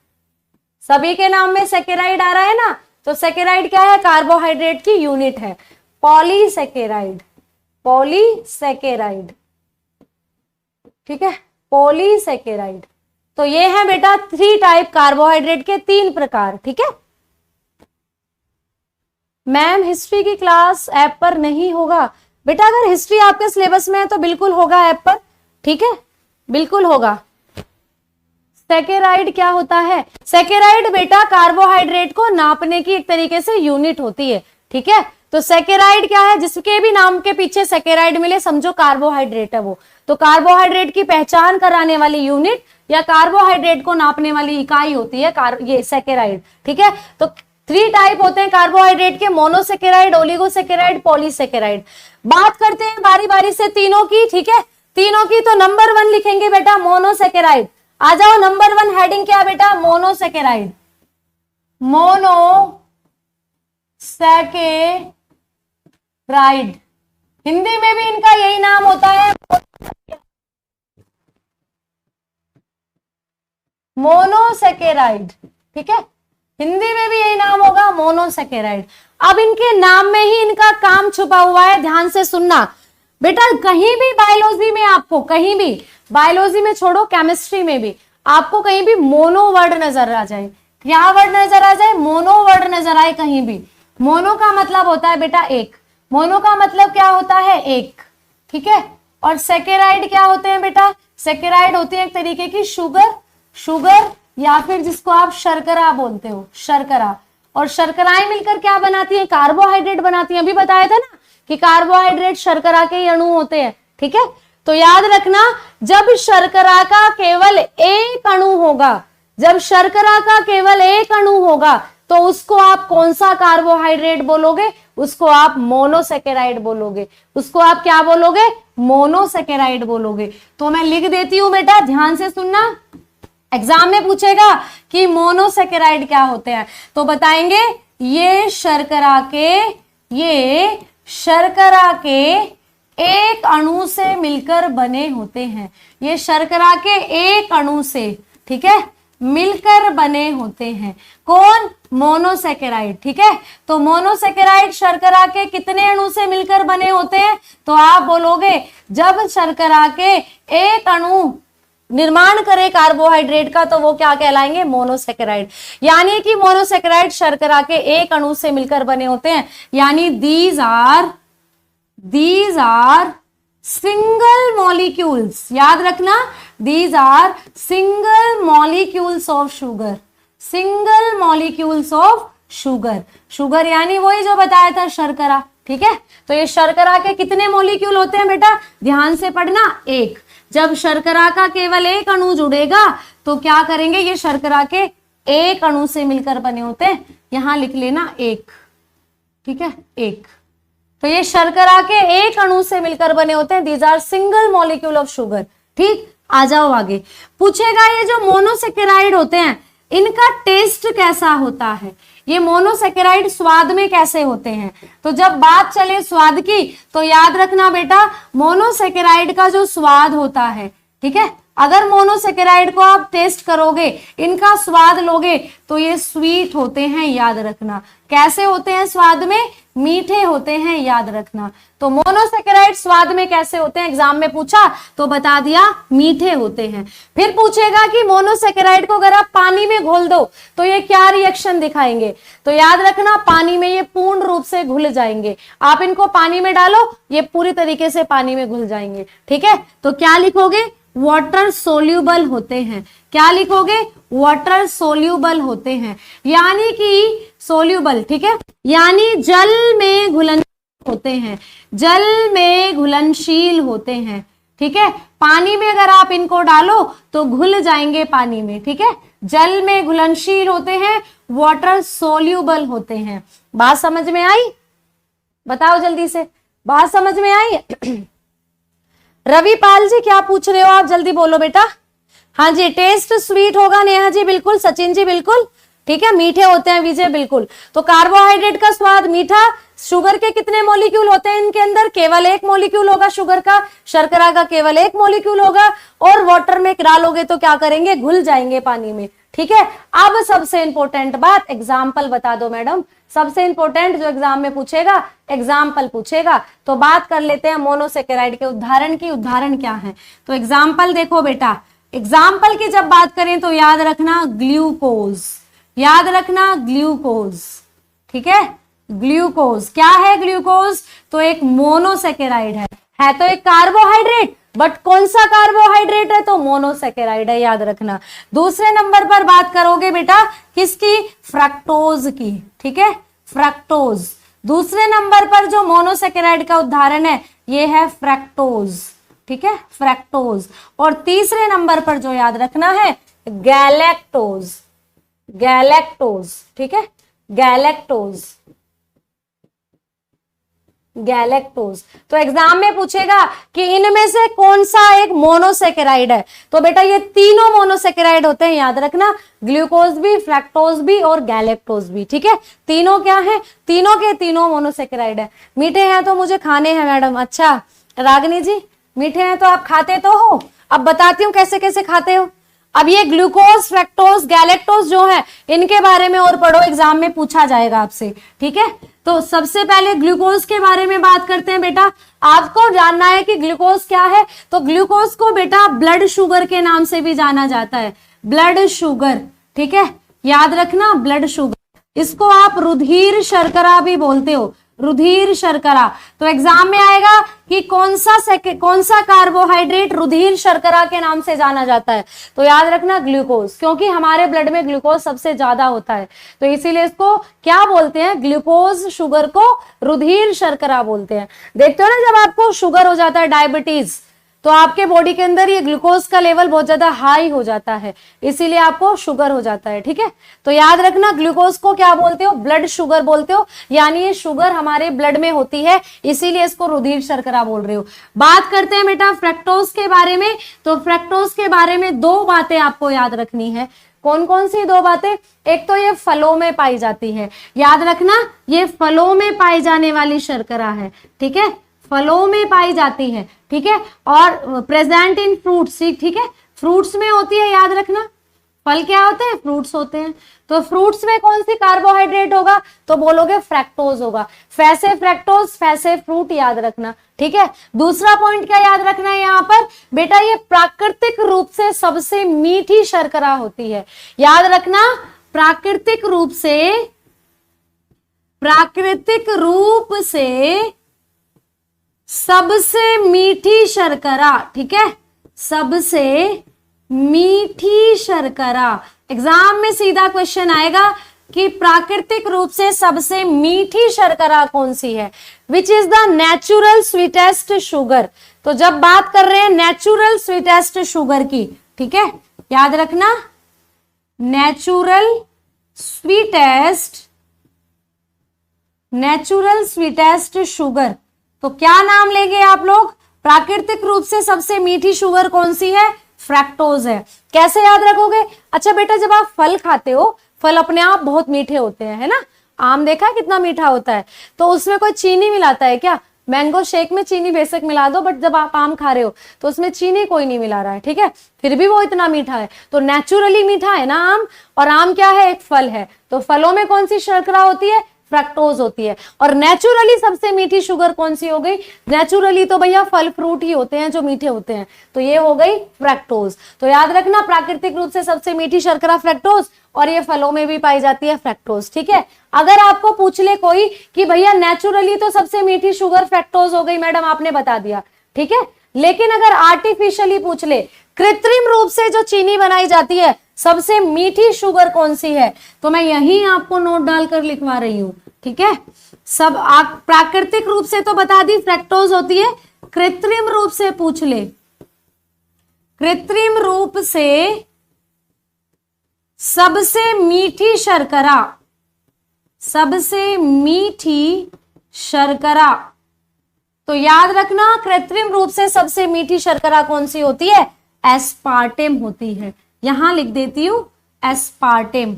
सभी के नाम में सैकेराइड आ रहा है ना, तो सैकेराइड क्या है, कार्बोहाइड्रेट की यूनिट है। पॉलीसैकेराइड, ठीक है, पॉलीसैकेराइड। तो ये है बेटा 3 टाइप कार्बोहाइड्रेट के, 3 प्रकार। ठीक है मैम, हिस्ट्री की क्लास ऐप पर नहीं होगा बेटा? अगर हिस्ट्री आपके सिलेबस में है तो बिल्कुल होगा ऐप पर। ठीक है बिल्कुल होगा। सैकेराइड क्या होता है? सैकेराइड बेटा कार्बोहाइड्रेट को नापने की एक तरीके से यूनिट होती है। ठीक है तो सैकेराइड क्या है? जिसके भी नाम के पीछे सैकेराइड मिले समझो कार्बोहाइड्रेट है वो। तो कार्बोहाइड्रेट की पहचान कराने वाली यूनिट या कार्बोहाइड्रेट को नापने वाली इकाई होती है ये सैकेराइड। ठीक है तो 3 टाइप होते हैं कार्बोहाइड्रेट के, मोनोसैकेराइड, ओलिगोसैकेराइड, पॉलीसैकेराइड। बात करते हैं बारी बारी से तीनों की। ठीक है तीनों की, तो नंबर 1 लिखेंगे बेटा मोनोसैकेराइड। आ जाओ, नंबर 1 हेडिंग क्या बेटा? मोनोसैकेराइड। मोनोसैकेराइड, हिंदी में भी इनका यही नाम होता है, मोनोसैकेराइड। ठीक है हिंदी में भी यही नाम होगा, मोनोसैकेराइड। अब इनके नाम में ही इनका काम छुपा हुआ है, ध्यान से सुनना बेटा। कहीं भी बायोलॉजी में आपको, कहीं भी बायोलॉजी में छोड़ो, केमिस्ट्री में भी आपको कहीं भी मोनो वर्ड नजर आ जाए, क्या वर्ड नजर आ जाए? मोनो वर्ड नजर आए कहीं भी। मोनो का मतलब होता है बेटा एक, मोनो का मतलब क्या होता है? एक। ठीक है और सैकेराइड क्या होते हैं बेटा? सैकेराइड होती है एक तरीके की शुगर या फिर जिसको आप शर्करा बोलते हो, शर्करा। और शर्कराएं मिलकर क्या बनाती हैं? कार्बोहाइड्रेट बनाती हैं। अभी बताया था ना कि कार्बोहाइड्रेट शर्करा के ही अणु होते हैं। ठीक है तो याद रखना, जब शर्करा का केवल एक अणु होगा, जब शर्करा का केवल एक अणु होगा तो उसको आप कौन सा कार्बोहाइड्रेट बोलोगे? उसको आप मोनोसैकेराइड बोलोगे। उसको आप क्या बोलोगे? मोनोसैकेराइड बोलोगे। तो मैं लिख देती हूं बेटा, ध्यान से सुनना, एग्जाम में पूछेगा कि मोनोसैकेराइड क्या होते हैं तो बताएंगे ये शर्करा के एक अणु से मिलकर बने होते हैं। ये शर्करा के एक अणु से, ठीक है, मिलकर बने होते हैं। कौन? मोनोसैकेराइड। ठीक है तो मोनोसैकेराइड शर्करा के कितने अणु से मिलकर बने होते हैं? तो आप बोलोगे जब शर्करा के एक अणु निर्माण करे कार्बोहाइड्रेट का तो वो क्या कहलाएंगे? मोनोसैकेराइड। यानी कि मोनोसैकेराइड शर्करा के एक अणु से मिलकर बने होते हैं, यानी दीज आर सिंगल मॉलिक्यूल्स। याद रखना, these are single molecules of sugar, single molecules of sugar. Sugar यानी वही जो बताया था, शर्करा। ठीक है तो ये शर्करा के कितने मॉलिक्यूल होते हैं बेटा? ध्यान से पढ़ना, एक। जब शर्करा का केवल एक अणु जुड़ेगा तो क्या करेंगे? ये शर्करा के एक अणु से मिलकर बने होते हैं, यहां लिख लेना एक। ठीक है एक। तो ये शर्करा के एक अणु से मिलकर बने होते हैं, these are single molecule of sugar. ठीक, आ जाओ आगे। पूछेगा ये जो मोनोसैकेराइड होते हैं इनका टेस्ट कैसा होता है? ये मोनोसैकेराइड स्वाद में कैसे होते हैं? तो जब बात चले स्वाद की तो याद रखना बेटा, मोनोसैकेराइड का जो स्वाद होता है, ठीक है, अगर मोनोसैकेराइड को आप टेस्ट करोगे, इनका स्वाद लोगे तो ये स्वीट होते हैं, याद रखना। कैसे होते हैं स्वाद में? मीठे होते हैं, याद रखना। तो मोनोसैकेराइड स्वाद में कैसे होते हैं? एग्जाम में पूछा तो बता दिया, मीठे होते हैं। फिर पूछेगा कि मोनोसैकेराइड को अगर आप पानी में घोल दो तो ये क्या रिएक्शन दिखाएंगे? तो याद रखना, पानी में ये पूर्ण रूप से घुल जाएंगे। आप इनको पानी में डालो, ये पूरी तरीके से पानी में घुल जाएंगे। ठीक है, तो क्या लिखोगे? वाटर सोल्यूबल होते हैं। क्या लिखोगे? वाटर सोल्यूबल होते हैं, यानी कि सोल्यूबल, ठीक है, यानी जल में घुलनशील होते हैं, जल में घुलनशील होते हैं। ठीक है, पानी में अगर आप इनको डालो तो घुल जाएंगे पानी में। ठीक है, जल में घुलनशील होते हैं, वाटर सोल्यूबल होते हैं। बात समझ में आई? बताओ जल्दी से, बात समझ में आई? रविपाल जी क्या पूछ रहे हो आप? जल्दी बोलो बेटा। हाँ जी, टेस्ट स्वीट होगा। नेहा जी बिल्कुल, सचिन जी बिल्कुल, ठीक है, मीठे होते हैं विजय, बिल्कुल। तो कार्बोहाइड्रेट का स्वाद मीठा। शुगर के कितने मॉलिक्यूल होते हैं इनके अंदर? केवल एक मॉलिक्यूल होगा शुगर का। शर्करा का केवल एक मॉलिक्यूल होगा, और वाटर में डालोगे तो क्या करेंगे? घुल जाएंगे पानी में। ठीक है, अब सबसे इंपॉर्टेंट बात, एग्जाम्पल बता दो मैडम। सबसे इंपॉर्टेंट जो एग्जाम में पूछेगा, एग्जाम्पल पूछेगा। तो बात कर लेते हैं मोनोसैकेराइड के उदाहरण की। उदाहरण क्या है? तो एग्जाम्पल देखो बेटा, एग्जाम्पल की जब बात करें तो याद रखना ग्लूकोज, याद रखना ग्लूकोज, ठीक है। ग्लूकोज क्या है? ग्लूकोज तो एक मोनोसेकेराइड है तो एक कार्बोहाइड्रेट, बट कौन सा कार्बोहाइड्रेट है? तो मोनोसेकेराइड है, याद रखना। दूसरे नंबर पर बात करोगे बेटा किसकी? फ्रक्टोज की, ठीक है, फ्रक्टोज। दूसरे नंबर पर जो मोनोसेकेराइड का उदाहरण है ये है फ्रक्टोज, ठीक है, फ्रक्टोज। और तीसरे नंबर पर जो याद रखना है गैलेक्टोज, गैलेक्टोज, ठीक है, गैलेक्टोज, गैलेक्टोज। तो एग्जाम में पूछेगा कि इनमें से कौन सा एक मोनोसेकेराइड है, तो बेटा ये तीनों मोनोसेकेराइड होते हैं, याद रखना, ग्लूकोज भी, फ्रक्टोज भी और गैलेक्टोज भी, ठीक है। तीनों क्या है? तीनों के तीनों मोनोसेकेराइड है। मीठे हैं तो मुझे खाने हैं मैडम। अच्छा रागिनी जी, मीठे हैं तो आप खाते तो हो, अब बताती हूँ कैसे कैसे खाते हो। अब ये ग्लूकोज, फ्रक्टोज, गैलेक्टोज जो है इनके बारे में और पढ़ो, एग्जाम में पूछा जाएगा आपसे, ठीक है। तो सबसे पहले ग्लूकोज के बारे में बात करते हैं बेटा। आपको जानना है कि ग्लूकोज क्या है, तो ग्लूकोज को बेटा ब्लड शुगर के नाम से भी जाना जाता है, ब्लड शुगर, ठीक है, याद रखना ब्लड शुगर। इसको आप रुधिर शर्करा भी बोलते हो, रुधिर शर्करा। तो एग्जाम में आएगा कि कौन सा कार्बोहाइड्रेट रुधिर शर्करा के नाम से जाना जाता है, तो याद रखना ग्लूकोज, क्योंकि हमारे ब्लड में ग्लूकोज सबसे ज्यादा होता है, तो इसीलिए इसको क्या बोलते हैं? ग्लूकोज शुगर को रुधिर शर्करा बोलते हैं। देखते हो ना, जब आपको शुगर हो जाता है, डायबिटीज, तो आपके बॉडी के अंदर ये ग्लूकोज का लेवल बहुत ज्यादा हाई हो जाता है, इसीलिए आपको शुगर हो जाता है, ठीक है। तो याद रखना ग्लूकोज को क्या बोलते हो? ब्लड शुगर बोलते हो, यानी ये शुगर हमारे ब्लड में होती है, इसीलिए इसको रुधिर शर्करा बोल रहे हो। बात करते हैं बेटा फ्रक्टोज के बारे में। तो फ्रक्टोज के बारे में दो बातें आपको याद रखनी है। कौन कौन सी दो बातें? एक तो ये फलों में पाई जाती है, याद रखना ये फलों में पाई जाने वाली शर्करा है, ठीक है, फलों में पाई जाती है, ठीक है। और प्रेजेंट इन फ्रूट्स, ठीक है, फ्रूट्स में होती है, याद रखना। फल क्या होते हैं? फ्रूट्स होते हैं। तो फ्रूट्स में कौन सी कार्बोहाइड्रेट होगा? तो बोलोगे फ्रक्टोज होगा। फैसे फ्रक्टोज, फैसे फ्रूट, याद रखना, ठीक है। दूसरा पॉइंट क्या याद रखना है यहाँ पर बेटा? ये प्राकृतिक रूप से सबसे मीठी शर्करा होती है, याद रखना, प्राकृतिक रूप से सबसे मीठी शर्करा, ठीक है, सबसे मीठी शर्करा। एग्जाम में सीधा क्वेश्चन आएगा कि प्राकृतिक रूप से सबसे मीठी शर्करा कौन सी है? Which is the natural sweetest sugar. तो जब बात कर रहे हैं नेचुरल स्वीटेस्ट शुगर की, ठीक है, याद रखना नेचुरल स्वीटेस्ट शुगर, तो क्या नाम लेंगे आप लोग? प्राकृतिक रूप से सबसे मीठी शुगर कौन सी है? फ्रक्टोज है। कैसे याद रखोगे? अच्छा बेटा, जब आप फल खाते हो, फल अपने आप बहुत मीठे होते हैं, है ना। आम देखा कितना मीठा होता है, तो उसमें कोई चीनी मिलाता है क्या? मैंगो शेक में चीनी बेशक मिला दो, बट जब आप आम खा रहे हो तो उसमें चीनी कोई नहीं मिला रहा है, ठीक है, फिर भी वो इतना मीठा है। तो नेचुरली मीठा है ना आम, और आम क्या है? एक फल है। तो फलों में कौन सी शर्करा होती है? फ्रक्टोज होती है। और नेचुरली सबसे मीठी शुगर कौन सी हो गई? नेचुरली तो भैया फल फ्रूट ही होते हैं जो मीठे होते हैं, तो ये हो गई फ्रक्टोज। तो याद रखना प्राकृतिक रूप से सबसे मीठी शर्करा फ्रक्टोज, और ये फलों में भी पाई जाती है फ्रक्टोज, ठीक है। अगर आपको पूछ ले कोई कि भैया नेचुरली तो सबसे मीठी शुगर फ्रक्टोज हो गई मैडम, आपने बता दिया, ठीक है, लेकिन अगर आर्टिफिशियली पूछ ले, कृत्रिम रूप से जो चीनी बनाई जाती है, सबसे मीठी शुगर कौन सी है, तो मैं यही आपको नोट डालकर लिखवा रही हूं, ठीक है। सब प्राकृतिक रूप से तो बता दी फ्रक्टोज होती है, कृत्रिम रूप से पूछ ले, कृत्रिम रूप से सबसे मीठी शर्करा, सबसे मीठी शर्करा, तो याद रखना कृत्रिम रूप से सबसे मीठी शर्करा कौन सी होती है? एस्पार्टेम होती है। यहां लिख देती हूं एस्पार्टेम,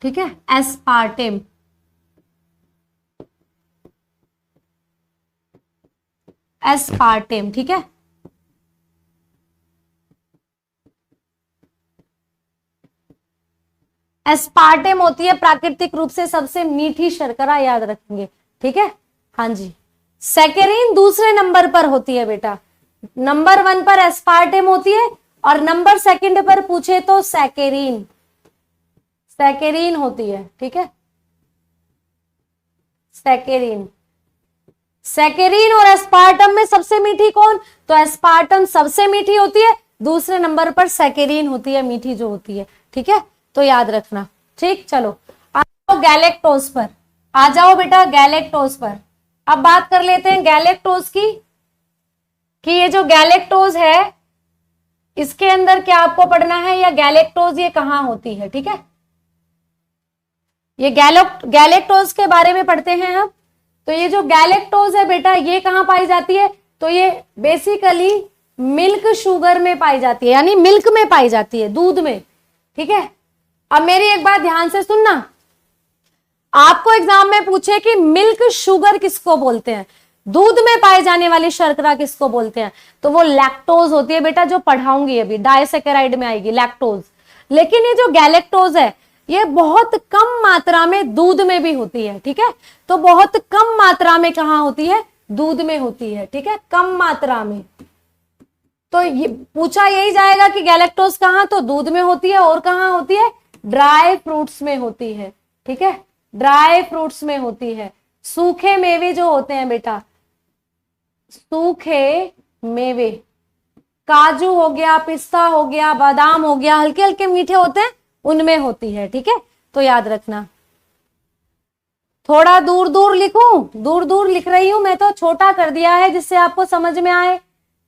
ठीक है, एस्पार्टेम, एस्पार्टेम, ठीक है। एस्पार्टेम होती है प्राकृतिक रूप से सबसे मीठी शर्करा, याद रखेंगे, ठीक है। हाँ जी, सैकरीन दूसरे नंबर पर होती है बेटा, नंबर 1 पर एस्पार्टेम होती है और नंबर सेकंड पर पूछे तो सैकेरीन, सैकेरीन होती है, ठीक है, सैकेरीन। सैकेरीन और एस्पार्टम में सबसे मीठी कौन? तो एस्पार्टम सबसे मीठी होती है, दूसरे नंबर पर सैकेरीन होती है मीठी जो होती है, ठीक है, तो याद रखना। ठीक, चलो आ जाओ गैलेक्टोज पर, आ जाओ बेटा गैलेक्टोज पर। अब बात कर लेते हैं गैलेक्टोज की, कि ये जो गैलेक्टोज है इसके अंदर क्या आपको पढ़ना है, या गैलेक्टोज ये कहां होती है, ठीक है, ये गैलेक्टोज के बारे में पढ़ते हैं अब। तो ये जो गैलेक्टोज है बेटा ये कहां पाई जाती है? तो ये बेसिकली मिल्क शुगर में पाई जाती है, यानी मिल्क में पाई जाती है, दूध में, ठीक है। अब मेरी एक बात ध्यान से सुनना, आपको एग्जाम में पूछे कि मिल्क शुगर किसको बोलते हैं, दूध में पाए जाने वाली शर्करा किसको बोलते हैं, तो वो लैक्टोज होती है बेटा, जो पढ़ाऊंगी अभी, डायसैकेराइड में आएगी लैक्टोज। लेकिन ये जो गैलेक्टोज है ये बहुत कम मात्रा में दूध में भी होती है, ठीक है, तो बहुत कम मात्रा में कहां होती है? दूध में होती है, ठीक है, कम मात्रा में। तो ये पूछा यही जाएगा कि गैलेक्टोज कहां, तो दूध में होती है, और कहां होती है? ड्राई फ्रूट्स में होती है, ठीक है, ड्राई फ्रूट्स में होती है। सूखे मेवे जो होते हैं बेटा, सूखे मेवे, काजू हो गया, पिस्ता हो गया, बादाम हो गया, हल्के हल्के मीठे होते हैं, उनमें होती है, ठीक है, तो याद रखना। थोड़ा दूर दूर लिखूं, दूर दूर लिख रही हूं मैं, तो छोटा कर दिया है जिससे आपको समझ में आए,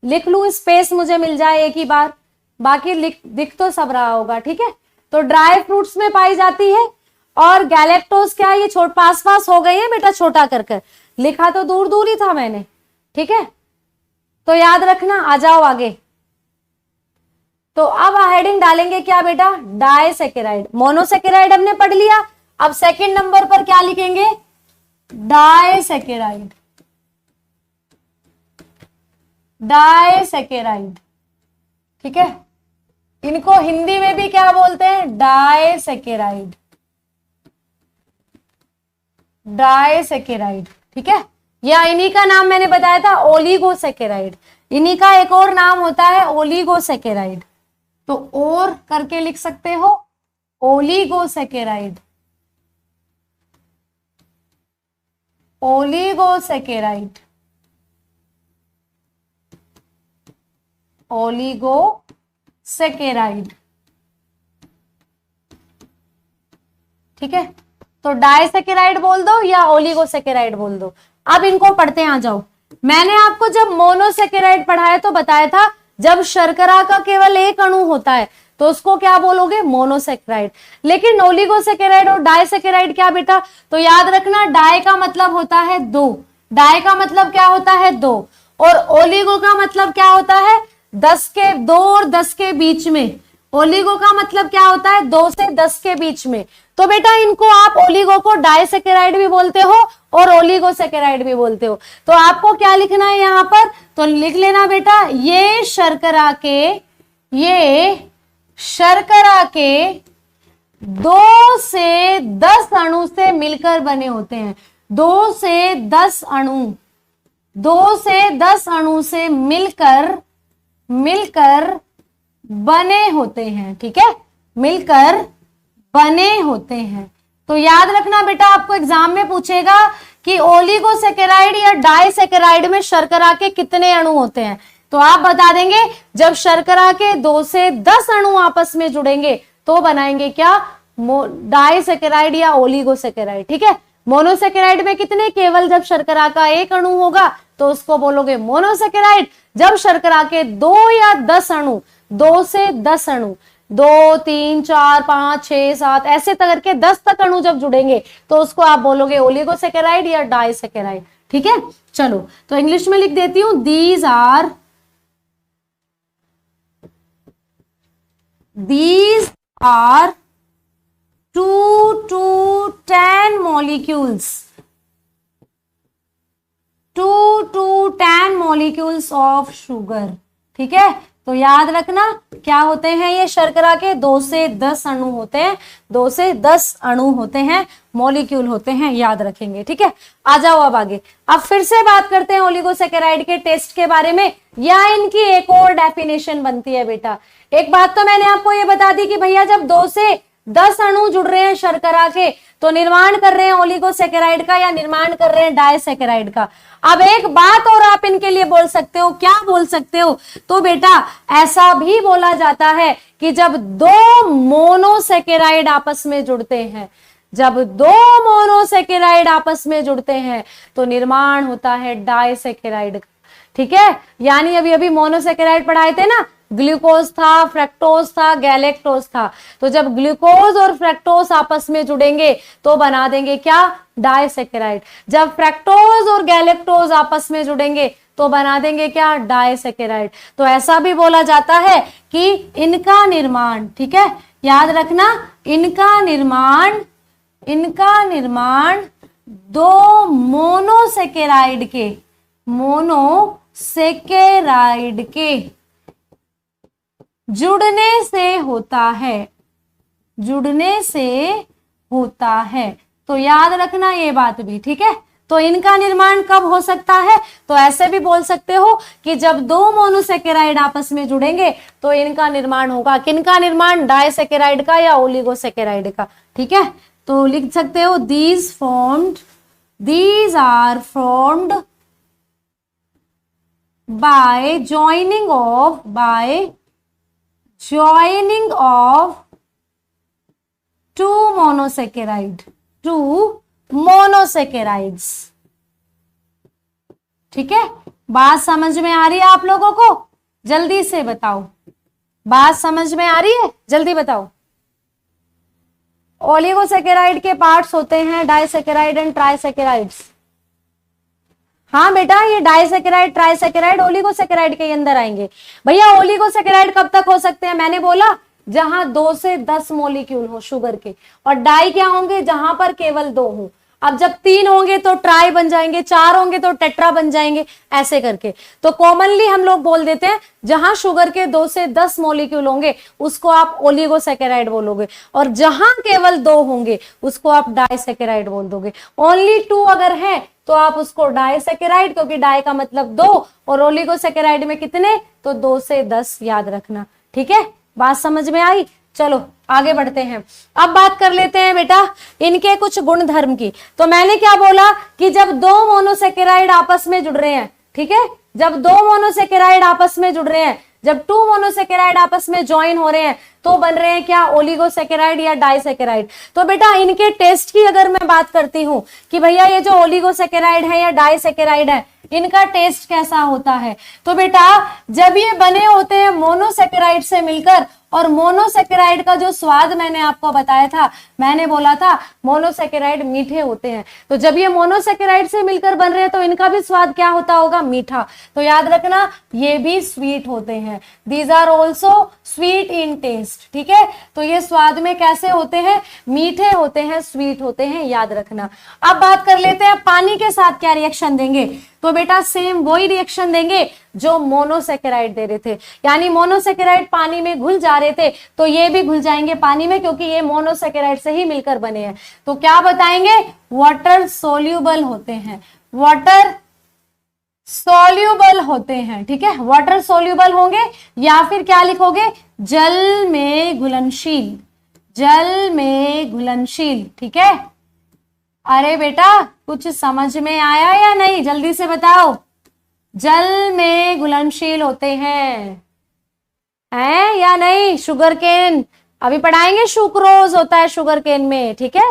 लिख लूं, स्पेस मुझे मिल जाए एक ही बार, बाकी दिख तो सब रहा होगा, ठीक है। तो ड्राई फ्रूट्स में पाई जाती है, और गैलेक्टोज क्या है, ये पास पास हो गई है बेटा, छोटा कर कर लिखा तो दूर दूर ही था मैंने, ठीक है, तो याद रखना। आ जाओ आगे। तो अब हेडिंग डालेंगे क्या बेटा? डायसैकेराइड। मोनोसैकेराइड हमने पढ़ लिया, अब सेकंड नंबर पर क्या लिखेंगे? डायसैकेराइड, डायसैकेराइड, ठीक है, इनको हिंदी में भी क्या बोलते हैं? डायसैकेराइड, डायसैकेराइड, ठीक है। या इन्हीं का नाम मैंने बताया था ओलिगोसैकेराइड, इन्हीं का एक और नाम होता है ओलिगोसैकेराइड, तो और करके लिख सकते हो ओलिगोसैकेराइड, ओलिगोसैकेराइड, ओलिगोसैकेराइड, ठीक है। तो डायसैकेराइड बोल दो या ओलिगोसैकेराइड बोल दो। अब इनको पढ़ते हैं, आ जाओ। मैंने आपको जब मोनोसैकेराइड पढ़ाया तो बताया था जब शर्करा का केवल एक अणु होता है तो उसको क्या बोलोगे? मोनोसैकेराइड। लेकिन ओलिगोसैकेराइड और डायसैकेराइड क्या बेटा? तो याद रखना, डाई का मतलब होता है दो, डाई का मतलब क्या होता है? दो, और ओलिगो का मतलब क्या होता है? 2 और 10 के बीच में। ओलिगो का मतलब क्या होता है? 2 से 10 के बीच में। तो बेटा इनको आप ओलिगो को डायसैकेराइड भी बोलते हो और ओलिगोसैकेराइड भी बोलते हो। तो आपको क्या लिखना है यहां पर? तो लिख लेना बेटा, ये शर्करा के 2 से 10 अणु से मिलकर बने होते हैं। 2 से 10 अणु, 2 से 10 अणु से मिलकर बने होते हैं, ठीक है, मिलकर बने होते हैं। तो याद रखना बेटा, आपको एग्जाम में पूछेगा कि ओलिगोसैकेराइड या डायसैकेराइड में शर्करा के कितने अणु होते हैं, तो आप बता देंगे जब शर्करा के 2 से 10 अणु आपस में जुड़ेंगे तो बनाएंगे क्या? डायसैकेराइड या ओलिगोसैकेराइड, ठीक है। मोनोसैकेराइड में कितने? केवल जब शर्करा का एक अणु होगा तो उसको बोलोगे मोनोसैकेराइड। जब शर्करा के 2 या 10 अणु, 2 से 10 अणु, 2, 3, 4, 5, 6, 7 ऐसे करके 10 तक अणु जब जुड़ेंगे तो उसको आप बोलोगे ओलिगोसैकेराइड या डायसैकेराइड, ठीक है। चलो तो इंग्लिश में लिख देती हूं, these are 2 to 10 molecules, 2 to 10 molecules of sugar, ठीक है। तो याद रखना क्या होते हैं ये शर्करा के 2 से 10 अणु होते हैं, 2 से 10 अणु होते हैं, मॉलिक्यूल होते हैं, याद रखेंगे। ठीक है, आ जाओ अब आगे। अब फिर से बात करते हैं ओलिगोसैकेराइड के टेस्ट के बारे में, या इनकी एक और डेफिनेशन बनती है बेटा। एक बात तो मैंने आपको ये बता दी कि भैया जब 2 से 10 अणु जुड़ रहे हैं शर्करा के तो निर्माण कर रहे हैं ओलिगोसैकेराइड का या निर्माण कर रहे हैं डायसैकेराइड का। अब एक बात और आप इनके लिए बोल सकते हो, क्या बोल सकते हो? तो बेटा ऐसा भी बोला जाता है कि जब 2 मोनोसैकेराइड आपस में जुड़ते हैं, जब 2 मोनोसैकेराइड आपस में जुड़ते हैं तो निर्माण होता है डायसैकेराइड का। ठीक है, यानी अभी अभी मोनोसैकेराइड पढ़ाए थे ना, ग्लूकोज था, फ्रक्टोज था, गैलेक्टोज था। तो जब ग्लूकोज और फ्रक्टोज आपस में जुड़ेंगे तो बना देंगे क्या? डायसैकेराइड। जब फ्रक्टोज और गैलेक्टोज आपस में जुड़ेंगे तो बना देंगे क्या? डायसैकेराइड। तो ऐसा भी बोला जाता है कि इनका निर्माण, ठीक है, याद रखना, इनका निर्माण 2 मोनोसैकेराइड के जुड़ने से होता है। तो याद रखना ये बात भी। ठीक है, तो इनका निर्माण कब हो सकता है? तो ऐसे भी बोल सकते हो कि जब 2 मोनोसैकेराइड आपस में जुड़ेंगे तो इनका निर्माण होगा। किनका निर्माण? डायसैकेराइड का या ओलिगोसैकेराइड का। ठीक है, तो लिख सकते हो these are formed by joining of 2 monosaccharides। ठीक है, बात समझ में आ रही है आप लोगों को? जल्दी से बताओ, बात समझ में आ रही है? जल्दी बताओ। ओलिगोसैकेराइड के पार्ट्स होते हैं डाइसैकेराइड एंड ट्राइसैकेराइड्स। हाँ बेटा, ये डाइसैकेराइड, ट्राइसैकेराइड ओलिगोसैकेराइड के अंदर आएंगे। भैया ओलिगोसैकेराइड कब तक हो सकते हैं? मैंने बोला जहां 2 से 10 मॉलिक्यूल हो शुगर के, और डाई क्या होंगे? जहां पर केवल 2 हो। अब जब 3 होंगे तो ट्राई बन जाएंगे, 4 होंगे तो टेट्रा बन जाएंगे, ऐसे करके। तो कॉमनली हम लोग बोल देते हैं जहां शुगर के 2 से 10 मॉलिक्यूल होंगे उसको आप ओलिगोसैकेराइड बोलोगे, और जहां केवल 2 होंगे उसको आप डाइसैकेराइड बोल दोगे। ओनली 2 अगर है तो आप उसको डाइसैकेराइड, क्योंकि डाई का मतलब 2, और ओलिगोसैकेराइड में कितने? तो 2 से 10, याद रखना। ठीक है, बात समझ में आई? चलो आगे बढ़ते हैं। अब बात कर लेते हैं बेटा इनके कुछ गुण धर्म की। तो मैंने क्या बोला कि जब 2 मोनोसैकेराइड आपस में जुड़ रहे हैं, ठीक है, जब 2 मोनोसैकेराइड आपस में जुड़ रहे हैं, जब 2 मोनोसैकेराइड आपस में ज्वाइन हो रहे हैं तो बन रहे हैं क्या? ओलिगोसैकेराइड या डाइसैकेराइड। तो बेटा इनके टेस्ट की अगर मैं बात करती हूं कि भैया ये जो ओलिगोसैकेराइड है या डाइसैकेराइड है, इनका टेस्ट कैसा होता है? तो बेटा जब ये बने होते हैं मोनोसैकेराइड से मिलकर, और मोनोसैकेराइड का जो स्वाद मैंने आपको बताया था, मैंने बोला था मोनोसैकेराइड मीठे होते हैं। तो जब ये मोनोसैकेराइड से मिलकर बन रहे हैं तो इनका भी स्वाद क्या होता होगा? मीठा। तो याद रखना ये भी स्वीट होते हैं। These are also sweet in taste. ठीक है, तो ये स्वाद में कैसे होते हैं? मीठे होते हैं, स्वीट होते हैं, याद रखना। अब बात कर लेते हैं पानी के साथ क्या रिएक्शन देंगे। तो बेटा सेम वही रिएक्शन देंगे जो मोनोसैकेराइड दे रहे थे, यानी मोनोसैकेराइड पानी में घुल जा रहे थे तो ये भी घुल जाएंगे पानी में, क्योंकि ये मोनोसैकेराइड से ही मिलकर बने हैं। तो क्या बताएंगे? वाटर सोल्यूबल होते हैं, वाटर सोल्यूबल होते हैं। ठीक है, वाटर सोल्यूबल होंगे, या फिर क्या लिखोगे? जल में घुलनशील, जल में घुलनशील। ठीक है, अरे बेटा कुछ समझ में आया या नहीं? जल्दी से बताओ। जल में घुलनशील होते हैं या नहीं? शुगर केन अभी पढ़ाएंगे, सुक्रोज होता है शुगर केन में। ठीक है,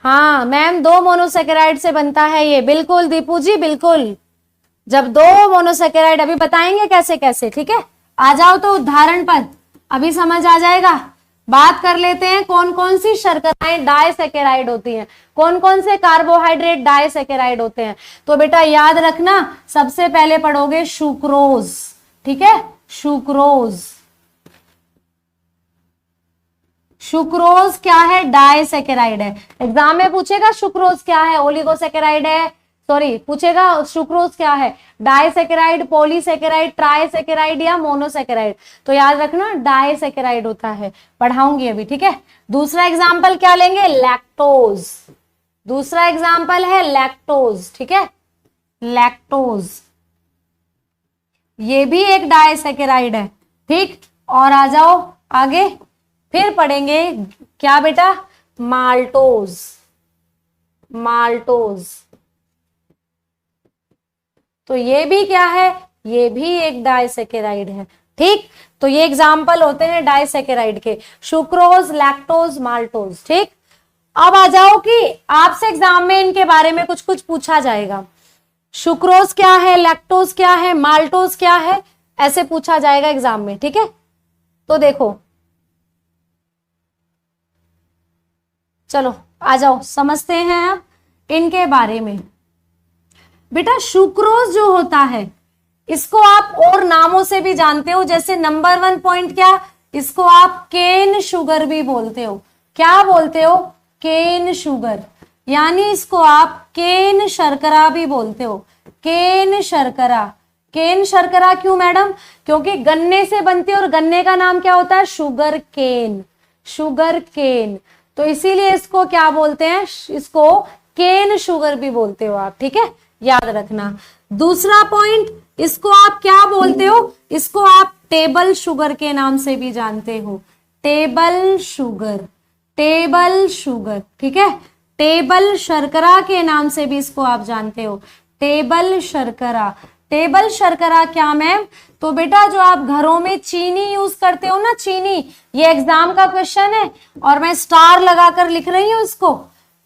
हाँ मैम 2 मोनोसैकेराइड से बनता है ये। बिल्कुल दीपू जी, बिल्कुल। जब 2 मोनोसैकेराइड अभी बताएंगे कैसे कैसे। ठीक है, आ जाओ तो उदाहरण पर, अभी समझ आ जाएगा। बात कर लेते हैं कौन कौन सी शर्कराएं डायसैकेराइड होती हैं, कौन कौन से कार्बोहाइड्रेट डायसैकेराइड होते हैं। तो बेटा याद रखना, सबसे पहले पढ़ोगे सुक्रोज। ठीक है, सुक्रोज। सुक्रोज क्या है? डायसैकेराइड है। एग्जाम में पूछेगा सुक्रोज क्या है? ओलिगोसैकेराइड है, सॉरी पूछेगा सुक्रोज क्या है, डाइसैकेराइड, पॉलीसैकेराइड, ट्राइसैकेराइड या मोनोसैकेराइड। तो याद रखना डाइसैकेराइड होता है, पढ़ाऊंगी अभी, ठीक है। दूसरा एग्जाम्पल क्या लेंगे, लैक्टोज। दूसरा एग्जाम्पल है लैक्टोज, ठीक है, लैक्टोज, ये भी एक डाइसैकेराइड है, ठीक। और आ जाओ आगे, फिर पढ़ेंगे क्या बेटा, माल्टोज। माल्टोज तो ये भी क्या है, ये भी एक डाइसैकेराइड है, ठीक। तो ये एग्जाम्पल होते हैं डाइसैकेराइड के, सुक्रोज, लैक्टोज, माल्टोज, ठीक। अब आ जाओ कि आपसे एग्जाम में इनके बारे में कुछ कुछ पूछा जाएगा। सुक्रोज क्या है, लैक्टोज क्या है, माल्टोज क्या है, ऐसे पूछा जाएगा एग्जाम में, ठीक है। तो देखो, चलो आ जाओ समझते हैं अब इनके बारे में। बेटा सुक्रोज जो होता है इसको आप और नामों से भी जानते हो, जैसे नंबर 1 पॉइंट क्या, इसको आप केन शुगर भी बोलते हो। क्या बोलते हो, केन शुगर, यानी इसको आप केन शर्करा भी बोलते हो, केन शर्करा। केन शर्करा क्यों मैडम, क्योंकि गन्ने से बनती है और गन्ने का नाम क्या होता है, शुगर केन, शुगर केन। तो इसीलिए इसको क्या बोलते हैं, इसको केन शुगर भी बोलते हो आप, ठीक है, याद रखना। दूसरा पॉइंट, इसको आप क्या बोलते हो, इसको आप टेबल शुगर के नाम से भी जानते हो, टेबल शुगर, टेबल शुगर, ठीक है। टेबल शर्करा के नाम से भी इसको आप जानते हो, टेबल शर्करा। टेबल शर्करा क्या मैम, तो बेटा जो आप घरों में चीनी यूज करते हो ना, चीनी, ये एग्जाम का क्वेश्चन है और मैं स्टार लगाकर लिख रही हूं इसको,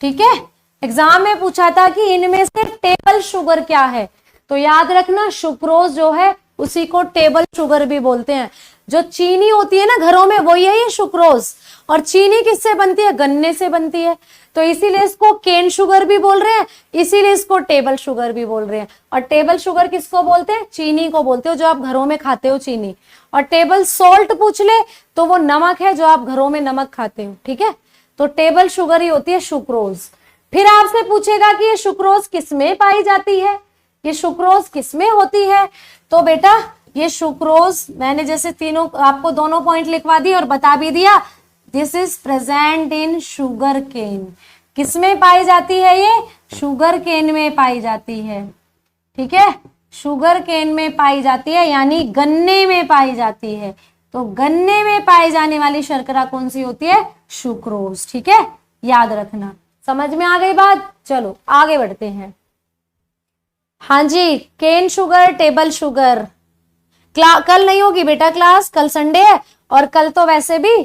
ठीक है। एग्जाम में पूछा था कि इनमें से टेबल शुगर क्या है, तो याद रखना सुक्रोज जो है उसी को टेबल शुगर भी बोलते हैं। जो चीनी होती है ना घरों में, वही है ये सुक्रोज। और चीनी किससे बनती है, गन्ने से बनती है, तो इसीलिए इसको केन शुगर भी बोल रहे हैं, इसीलिए इसको टेबल शुगर भी बोल रहे हैं। और टेबल शुगर किसको बोलते हैं, चीनी को बोलते हो, जो आप घरों में खाते हो चीनी। और टेबल सॉल्ट पूछ ले तो वो नमक है जो आप घरों में नमक खाते हो, ठीक है। तो टेबल शुगर ही होती है सुक्रोज। फिर आपसे पूछेगा कि ये सुक्रोज किसमें पाई जाती है, ये सुक्रोज किसमें होती है, तो बेटा ये सुक्रोज मैंने जैसे तीनों आपको दोनों पॉइंट लिखवा दी और बता भी दिया, this is present in sugar cane. किसमें पाई जाती है, ये शुगर केन में पाई जाती है, ठीक है, शुगर केन में पाई जाती है, यानी गन्ने में पाई जाती है। तो गन्ने में पाई जाने वाली शर्करा कौन सी होती है, सुक्रोज, ठीक है, याद रखना। समझ में आ गई बात, चलो आगे बढ़ते हैं। हाँ जी, केन शुगर, टेबल शुगर। कल नहीं होगी बेटा क्लास, कल संडे है और कल तो वैसे भी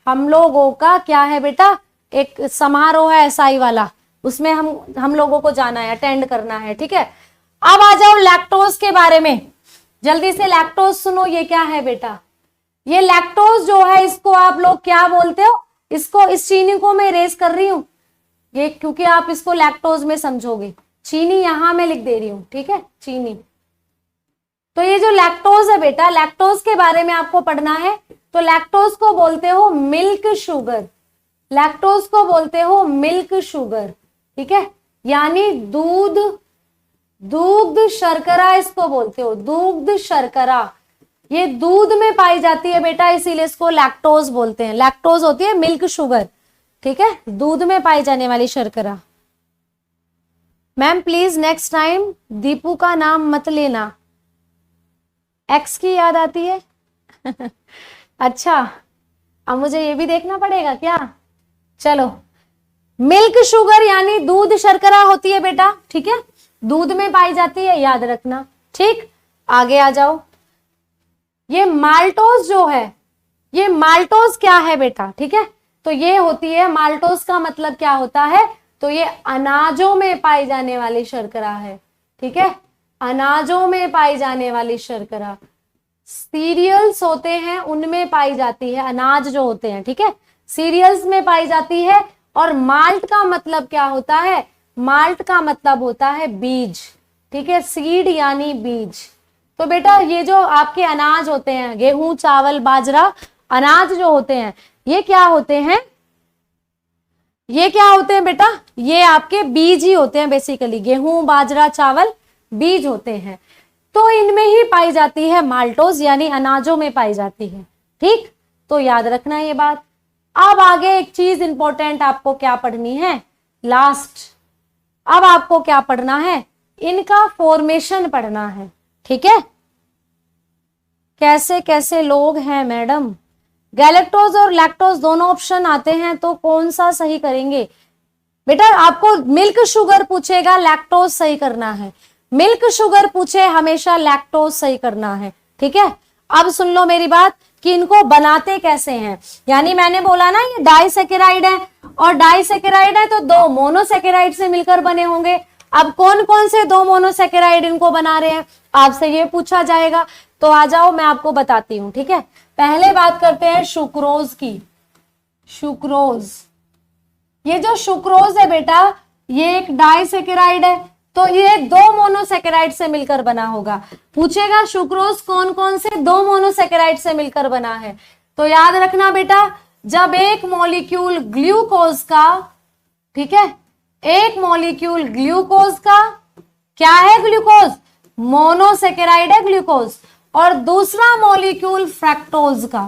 हम लोगों का क्या है बेटा, एक समारोह है एसआई वाला, उसमें हम लोगों को जाना है, अटेंड करना है, ठीक है। अब आ जाओ लैक्टोज के बारे में, जल्दी से लैक्टोज सुनो, ये क्या है बेटा, ये लैक्टोज जो है इसको आप लोग क्या बोलते हो, इसको, इस चीनी को मैं इरेज कर रही हूं ये, क्योंकि आप इसको लैक्टोज में समझोगे, चीनी यहां मैं लिख दे रही हूं, ठीक है, चीनी। तो ये जो लैक्टोज है बेटा, लैक्टोज के बारे में आपको पढ़ना है, तो लैक्टोज को बोलते हो मिल्क शुगर, लैक्टोज को बोलते हो मिल्क शुगर, ठीक है, यानी दूध, दुग्ध शर्करा इसको बोलते हो, दुग्ध शर्करा। ये दूध में पाई जाती है बेटा, इसीलिए इसको लैक्टोज बोलते हैं। लैक्टोज होती है मिल्क शुगर, ठीक है, दूध में पाई जाने वाली शर्करा। Ma'am please next time Deepu का नाम मत लेना, एक्स की याद आती है अच्छा, अब मुझे ये भी देखना पड़ेगा क्या, चलो। मिल्क शुगर यानी दूध शर्करा होती है बेटा, ठीक है, दूध में पाई जाती है, याद रखना, ठीक। आगे आ जाओ, ये माल्टोज जो है, ये माल्टोज क्या है बेटा, ठीक है, तो ये होती है, माल्टोज का मतलब क्या होता है, तो ये अनाजों में पाई जाने वाली शर्करा है, ठीक है, अनाजों में पाई जाने वाली शर्करा। सीरियल्स होते हैं उनमें पाई जाती है, अनाज जो होते हैं, ठीक है, सीरियल्स में पाई जाती है। और माल्ट का मतलब क्या होता है, माल्ट का मतलब होता है बीज, ठीक है, सीड यानी बीज। तो बेटा ये जो आपके अनाज होते हैं, गेहूं, चावल, बाजरा, अनाज जो होते हैं, ये क्या होते हैं, ये क्या होते हैं बेटा, ये आपके बीज ही होते हैं बेसिकली, गेहूं बाजरा चावल बीज होते हैं। तो इनमें ही पाई जाती है माल्टोज, यानी अनाजों में पाई जाती है। ठीक, तो याद रखना ये बात। अब आगे एक चीज इंपॉर्टेंट आपको क्या पढ़नी है, लास्ट, अब आपको क्या पढ़ना है, इनका फॉर्मेशन पढ़ना है। ठीक है, कैसे कैसे लोग हैं मैडम, गैलेक्टोज और लैक्टोज दोनों ऑप्शन आते हैं, तो कौन सा सही करेंगे बेटा। आपको मिल्क शुगर पूछेगा, लैक्टोज सही करना है। मिल्क शुगर पूछे, हमेशा लैक्टोज सही करना है। ठीक है, अब सुन लो मेरी बात कि इनको बनाते कैसे हैं। यानी मैंने बोला ना ये डाइसेकेराइड है, और डाइसेकेराइड है तो दो मोनोसेकेराइड से मिलकर बने होंगे। अब कौन कौन से दो मोनोसेकेराइड इनको बना रहे हैं, आपसे ये पूछा जाएगा। तो आ जाओ मैं आपको बताती हूं। ठीक है, पहले बात करते हैं सुक्रोज की। सुक्रोज, ये जो सुक्रोज है बेटा, ये एक डाइसेकेराइड है, तो ये दो मोनोसेकेराइड से मिलकर बना होगा। पूछेगा सुक्रोज कौन कौन से दो मोनोसेकेराइड से मिलकर बना है, तो याद रखना बेटा, जब एक मॉलिक्यूल ग्लूकोज का, ठीक है, एक मॉलिक्यूल ग्लूकोज का, क्या है ग्लूकोज, मोनोसेकेराइड है ग्लूकोज, और दूसरा मॉलिक्यूल फ्रैक्टोज का।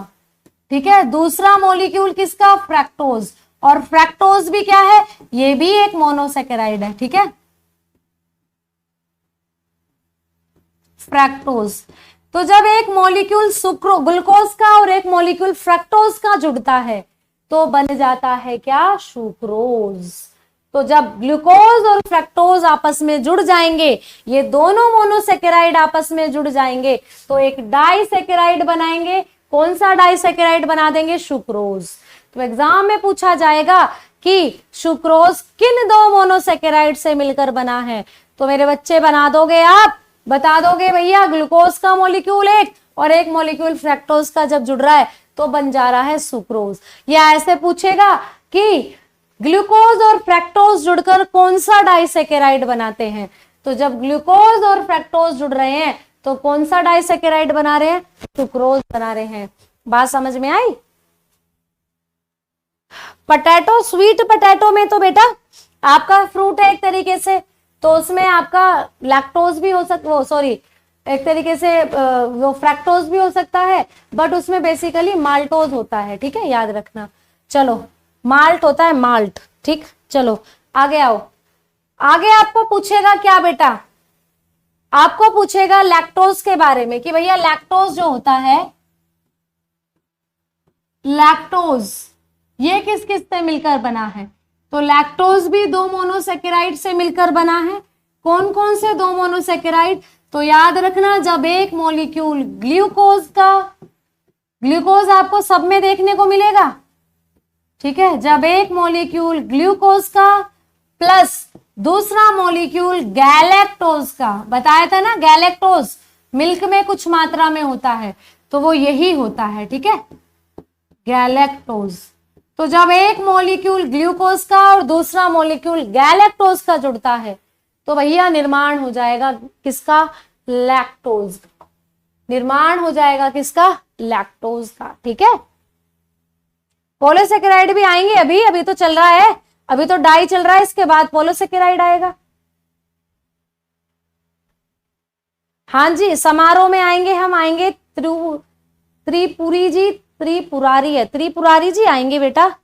ठीक है, दूसरा मॉलिक्यूल किसका, फ्रैक्टोज, और फ्रैक्टोज भी क्या है, ये भी एक मोनोसेकेराइड है। ठीक है, फ्रैक्टोज। तो जब एक मॉलिक्यूल ग्लूकोज का और एक मॉलिक्यूल फ्रैक्टोज का जुड़ता है तो बन जाता है क्या, सुक्रोज। तो जब ग्लूकोज और फ्रक्टोज आपस में जुड़ जाएंगे, ये दोनों मोनोसेकेराइड आपस में जुड़ जाएंगे तो एक डाइसेकेराइड बनाएंगे। कौन सा डाइसेकेराइड बना देंगे, सुक्रोज। तो एग्जाम में पूछा जाएगा कि सुक्रोज किन दो मोनोसेकेराइड से मिलकर बना है, तो मेरे बच्चे बना दोगे आप, बता दोगे भैया ग्लूकोज का मॉलिक्यूल एक और एक मॉलिक्यूल फ्रक्टोज का जब जुड़ रहा है तो बन जा रहा है सुक्रोज। या ऐसे पूछेगा कि ग्लूकोज और फ्रक्टोज जुड़कर कौन सा डाइसेकेराइड बनाते हैं, तो जब ग्लूकोज और फ्रक्टोज जुड़ रहे हैं तो कौन सा डाइसेकेराइड बना रहे हैं, सुक्रोज बना रहे हैं। बात समझ में आई। पटेटो, स्वीट पटेटो में तो बेटा आपका फ्रूट है एक तरीके से, तो उसमें आपका लैक्टोज भी हो सकता, वो सॉरी एक तरीके से वो फ्रैक्टोज भी हो सकता है, बट उसमें बेसिकली माल्टोज होता है। ठीक है, याद रखना। चलो, माल्ट होता है, माल्ट। ठीक, चलो आगे आओ। आगे आपको पूछेगा क्या बेटा, आपको पूछेगा लैक्टोज के बारे में कि भैया लैक्टोज जो होता है, लैक्टोज ये किस किस से मिलकर बना है, तो लैक्टोज भी दो मोनोसेकेराइड से मिलकर बना है। कौन कौन से दो मोनोसेकेराइड, तो याद रखना, जब एक मॉलिक्यूल ग्लूकोज का, ग्लूकोज आपको सब में देखने को मिलेगा। ठीक है, जब एक मॉलिक्यूल ग्लूकोज का प्लस दूसरा मॉलिक्यूल गैलेक्टोज का, बताया था ना गैलेक्टोज मिल्क में कुछ मात्रा में होता है, तो वो यही होता है। ठीक है, गैलेक्टोज। तो जब एक मॉलिक्यूल ग्लूकोज का और दूसरा मॉलिक्यूल गैलेक्टोज का जुड़ता है तो भैया निर्माण हो जाएगा किसका, लैक्टोज। निर्माण हो जाएगा किसका, लैक्टोज का। ठीक है, पॉलीसेकेराइड भी आएंगे, अभी अभी तो चल रहा है, अभी तो डाई चल रहा है, इसके बाद पॉलीसेकेराइड आएगा। हाँ जी, समारोह में आएंगे, हम आएंगे त्रिपुरी जी, त्रिपुरारी है, त्रिपुरारी जी आएंगे बेटा।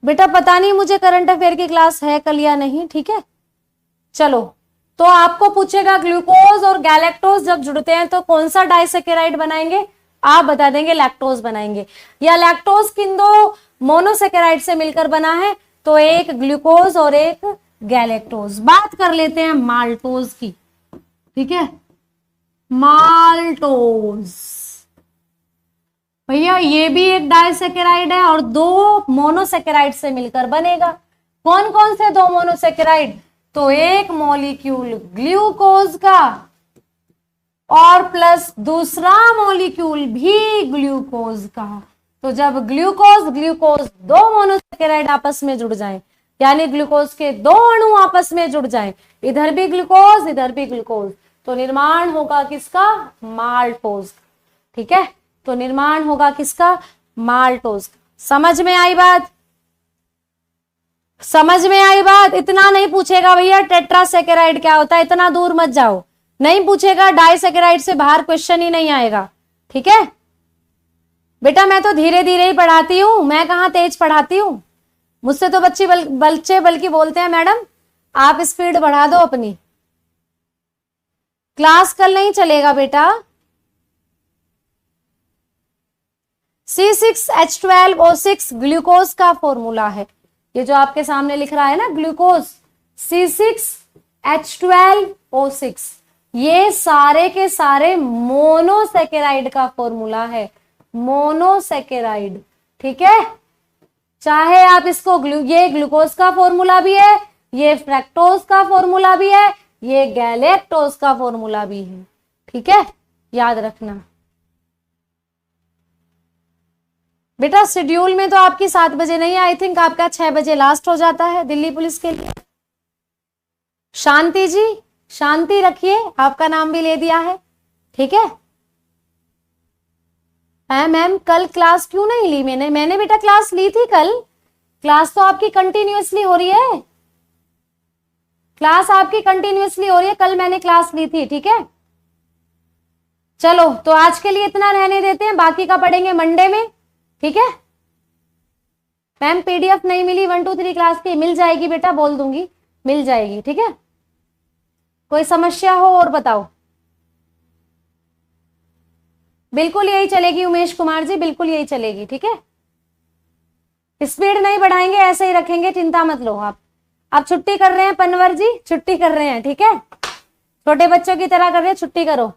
बेटा पता नहीं मुझे करंट अफेयर की क्लास है कल या नहीं। ठीक है, चलो, तो आपको पूछेगा ग्लूकोज और गैलेक्टोज जब जुड़ते हैं तो कौन सा डाइसेकेराइड बनाएंगे, आप बता देंगे लैक्टोज बनाएंगे। या लैक्टोज किन दो मोनोसेकेराइड से मिलकर बना है, तो एक ग्लूकोज और एक गैलेक्टोज। बात कर लेते हैं माल्टोज की। ठीक है, माल्टोज भैया ये भी एक डाइसेकेराइड है और दो मोनोसेकेराइड से मिलकर बनेगा। कौन कौन से दो मोनोसेकेराइड, तो एक मॉलिक्यूल ग्लूकोज का और प्लस दूसरा मॉलिक्यूल भी ग्लूकोज का। तो जब ग्लूकोज ग्लूकोज दो मोनोसेकेराइड आपस में जुड़ जाएं, यानी ग्लूकोज के दो अणु आपस में जुड़ जाएं, इधर भी ग्लूकोज इधर भी ग्लूकोज, तो निर्माण होगा किसका, माल्टोज। ठीक है, तो निर्माण होगा किसका, माल्टोज। समझ में आई बात? समझ में आई बात? इतना नहीं पूछेगा भैया टेट्रासेकेराइड क्या होता है, इतना दूर मत जाओ, नहीं पूछेगा। डाइसेकेराइड से बाहर क्वेश्चन ही नहीं आएगा, ठीक है बेटा। मैं तो धीरे धीरे ही पढ़ाती हूँ, मैं कहाँ तेज पढ़ाती हूँ। मुझसे तो बच्चे बल्कि बोलते हैं मैडम आप स्पीड बढ़ा दो अपनी। क्लास कल नहीं चलेगा बेटा। C6H12O6 ग्लूकोज का फॉर्मूला है, ये जो आपके सामने लिख रहा है ना ग्लूकोज, C6H12O6, ये सारे के सारे मोनोसेकेराइड का फॉर्मूला है, मोनोसेकेराइड, ठीक है। चाहे आप इसको ये ग्लूकोज का फॉर्मूला भी है, ये फ्रैक्टोज का फॉर्मूला भी है, ये गैलेक्टोज का फॉर्मूला भी है, ठीक है, याद रखना बेटा। शेड्यूल में तो आपकी 7 बजे नहीं, आई थिंक आपका 6 बजे लास्ट हो जाता है दिल्ली पुलिस के लिए। शांति जी, शांति रखिए, आपका नाम भी ले दिया है, ठीक है। मैम कल क्लास क्यों नहीं ली? मैंने बेटा क्लास ली थी कल। क्लास तो आपकी कंटिन्यूअसली हो रही है, क्लास आपकी कंटिन्यूअसली हो रही है, कल मैंने क्लास ली थी, ठीक है। चलो तो आज के लिए इतना रहने देते हैं, बाकी का पढ़ेंगे मंडे में, ठीक है। मैम PDF नहीं मिली 1 2 3 क्लास की, मिल जाएगी बेटा, बोल दूंगी मिल जाएगी, ठीक है। कोई समस्या हो और बताओ। बिल्कुल यही चलेगी उमेश कुमार जी, बिल्कुल यही चलेगी, ठीक है। स्पीड नहीं बढ़ाएंगे, ऐसे ही रखेंगे, चिंता मत लो आप छुट्टी कर रहे हैं पनवर जी, छुट्टी कर रहे हैं, ठीक है। छोटे बच्चों की तरह कर रहे हैं, छुट्टी करो।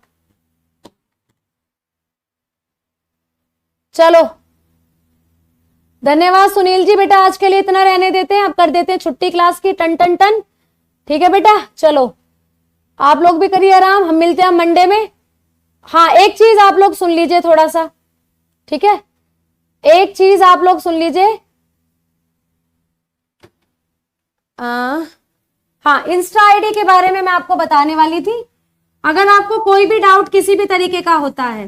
चलो धन्यवाद सुनील जी। बेटा आज के लिए इतना रहने देते हैं, अब कर देते हैं छुट्टी क्लास की, टन टन टन, ठीक है बेटा। चलो आप लोग भी करिए आराम, हम मिलते हैं मंडे में। हाँ एक चीज आप लोग सुन लीजिए थोड़ा सा, ठीक है, एक चीज आप लोग सुन लीजिए। हाँ इंस्टा आईडी के बारे में मैं आपको बताने वाली थी। अगर आपको कोई भी डाउट किसी भी तरीके का होता है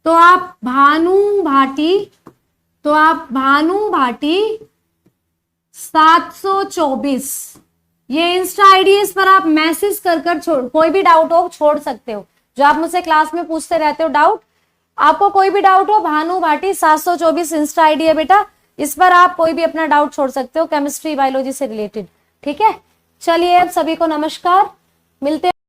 तो आप भानु भाटी 724 ये इंस्टा आईडी है, इस पर आप मैसेज कर कोई भी डाउट हो छोड़ सकते हो, जो आप मुझसे क्लास में पूछते रहते हो डाउट। आपको कोई भी डाउट हो, भानु भाटी 724 इंस्टा आईडी है बेटा, इस पर आप कोई भी अपना डाउट छोड़ सकते हो केमिस्ट्री बायोलॉजी से रिलेटेड, ठीक है। चलिए अब सभी को नमस्कार, मिलते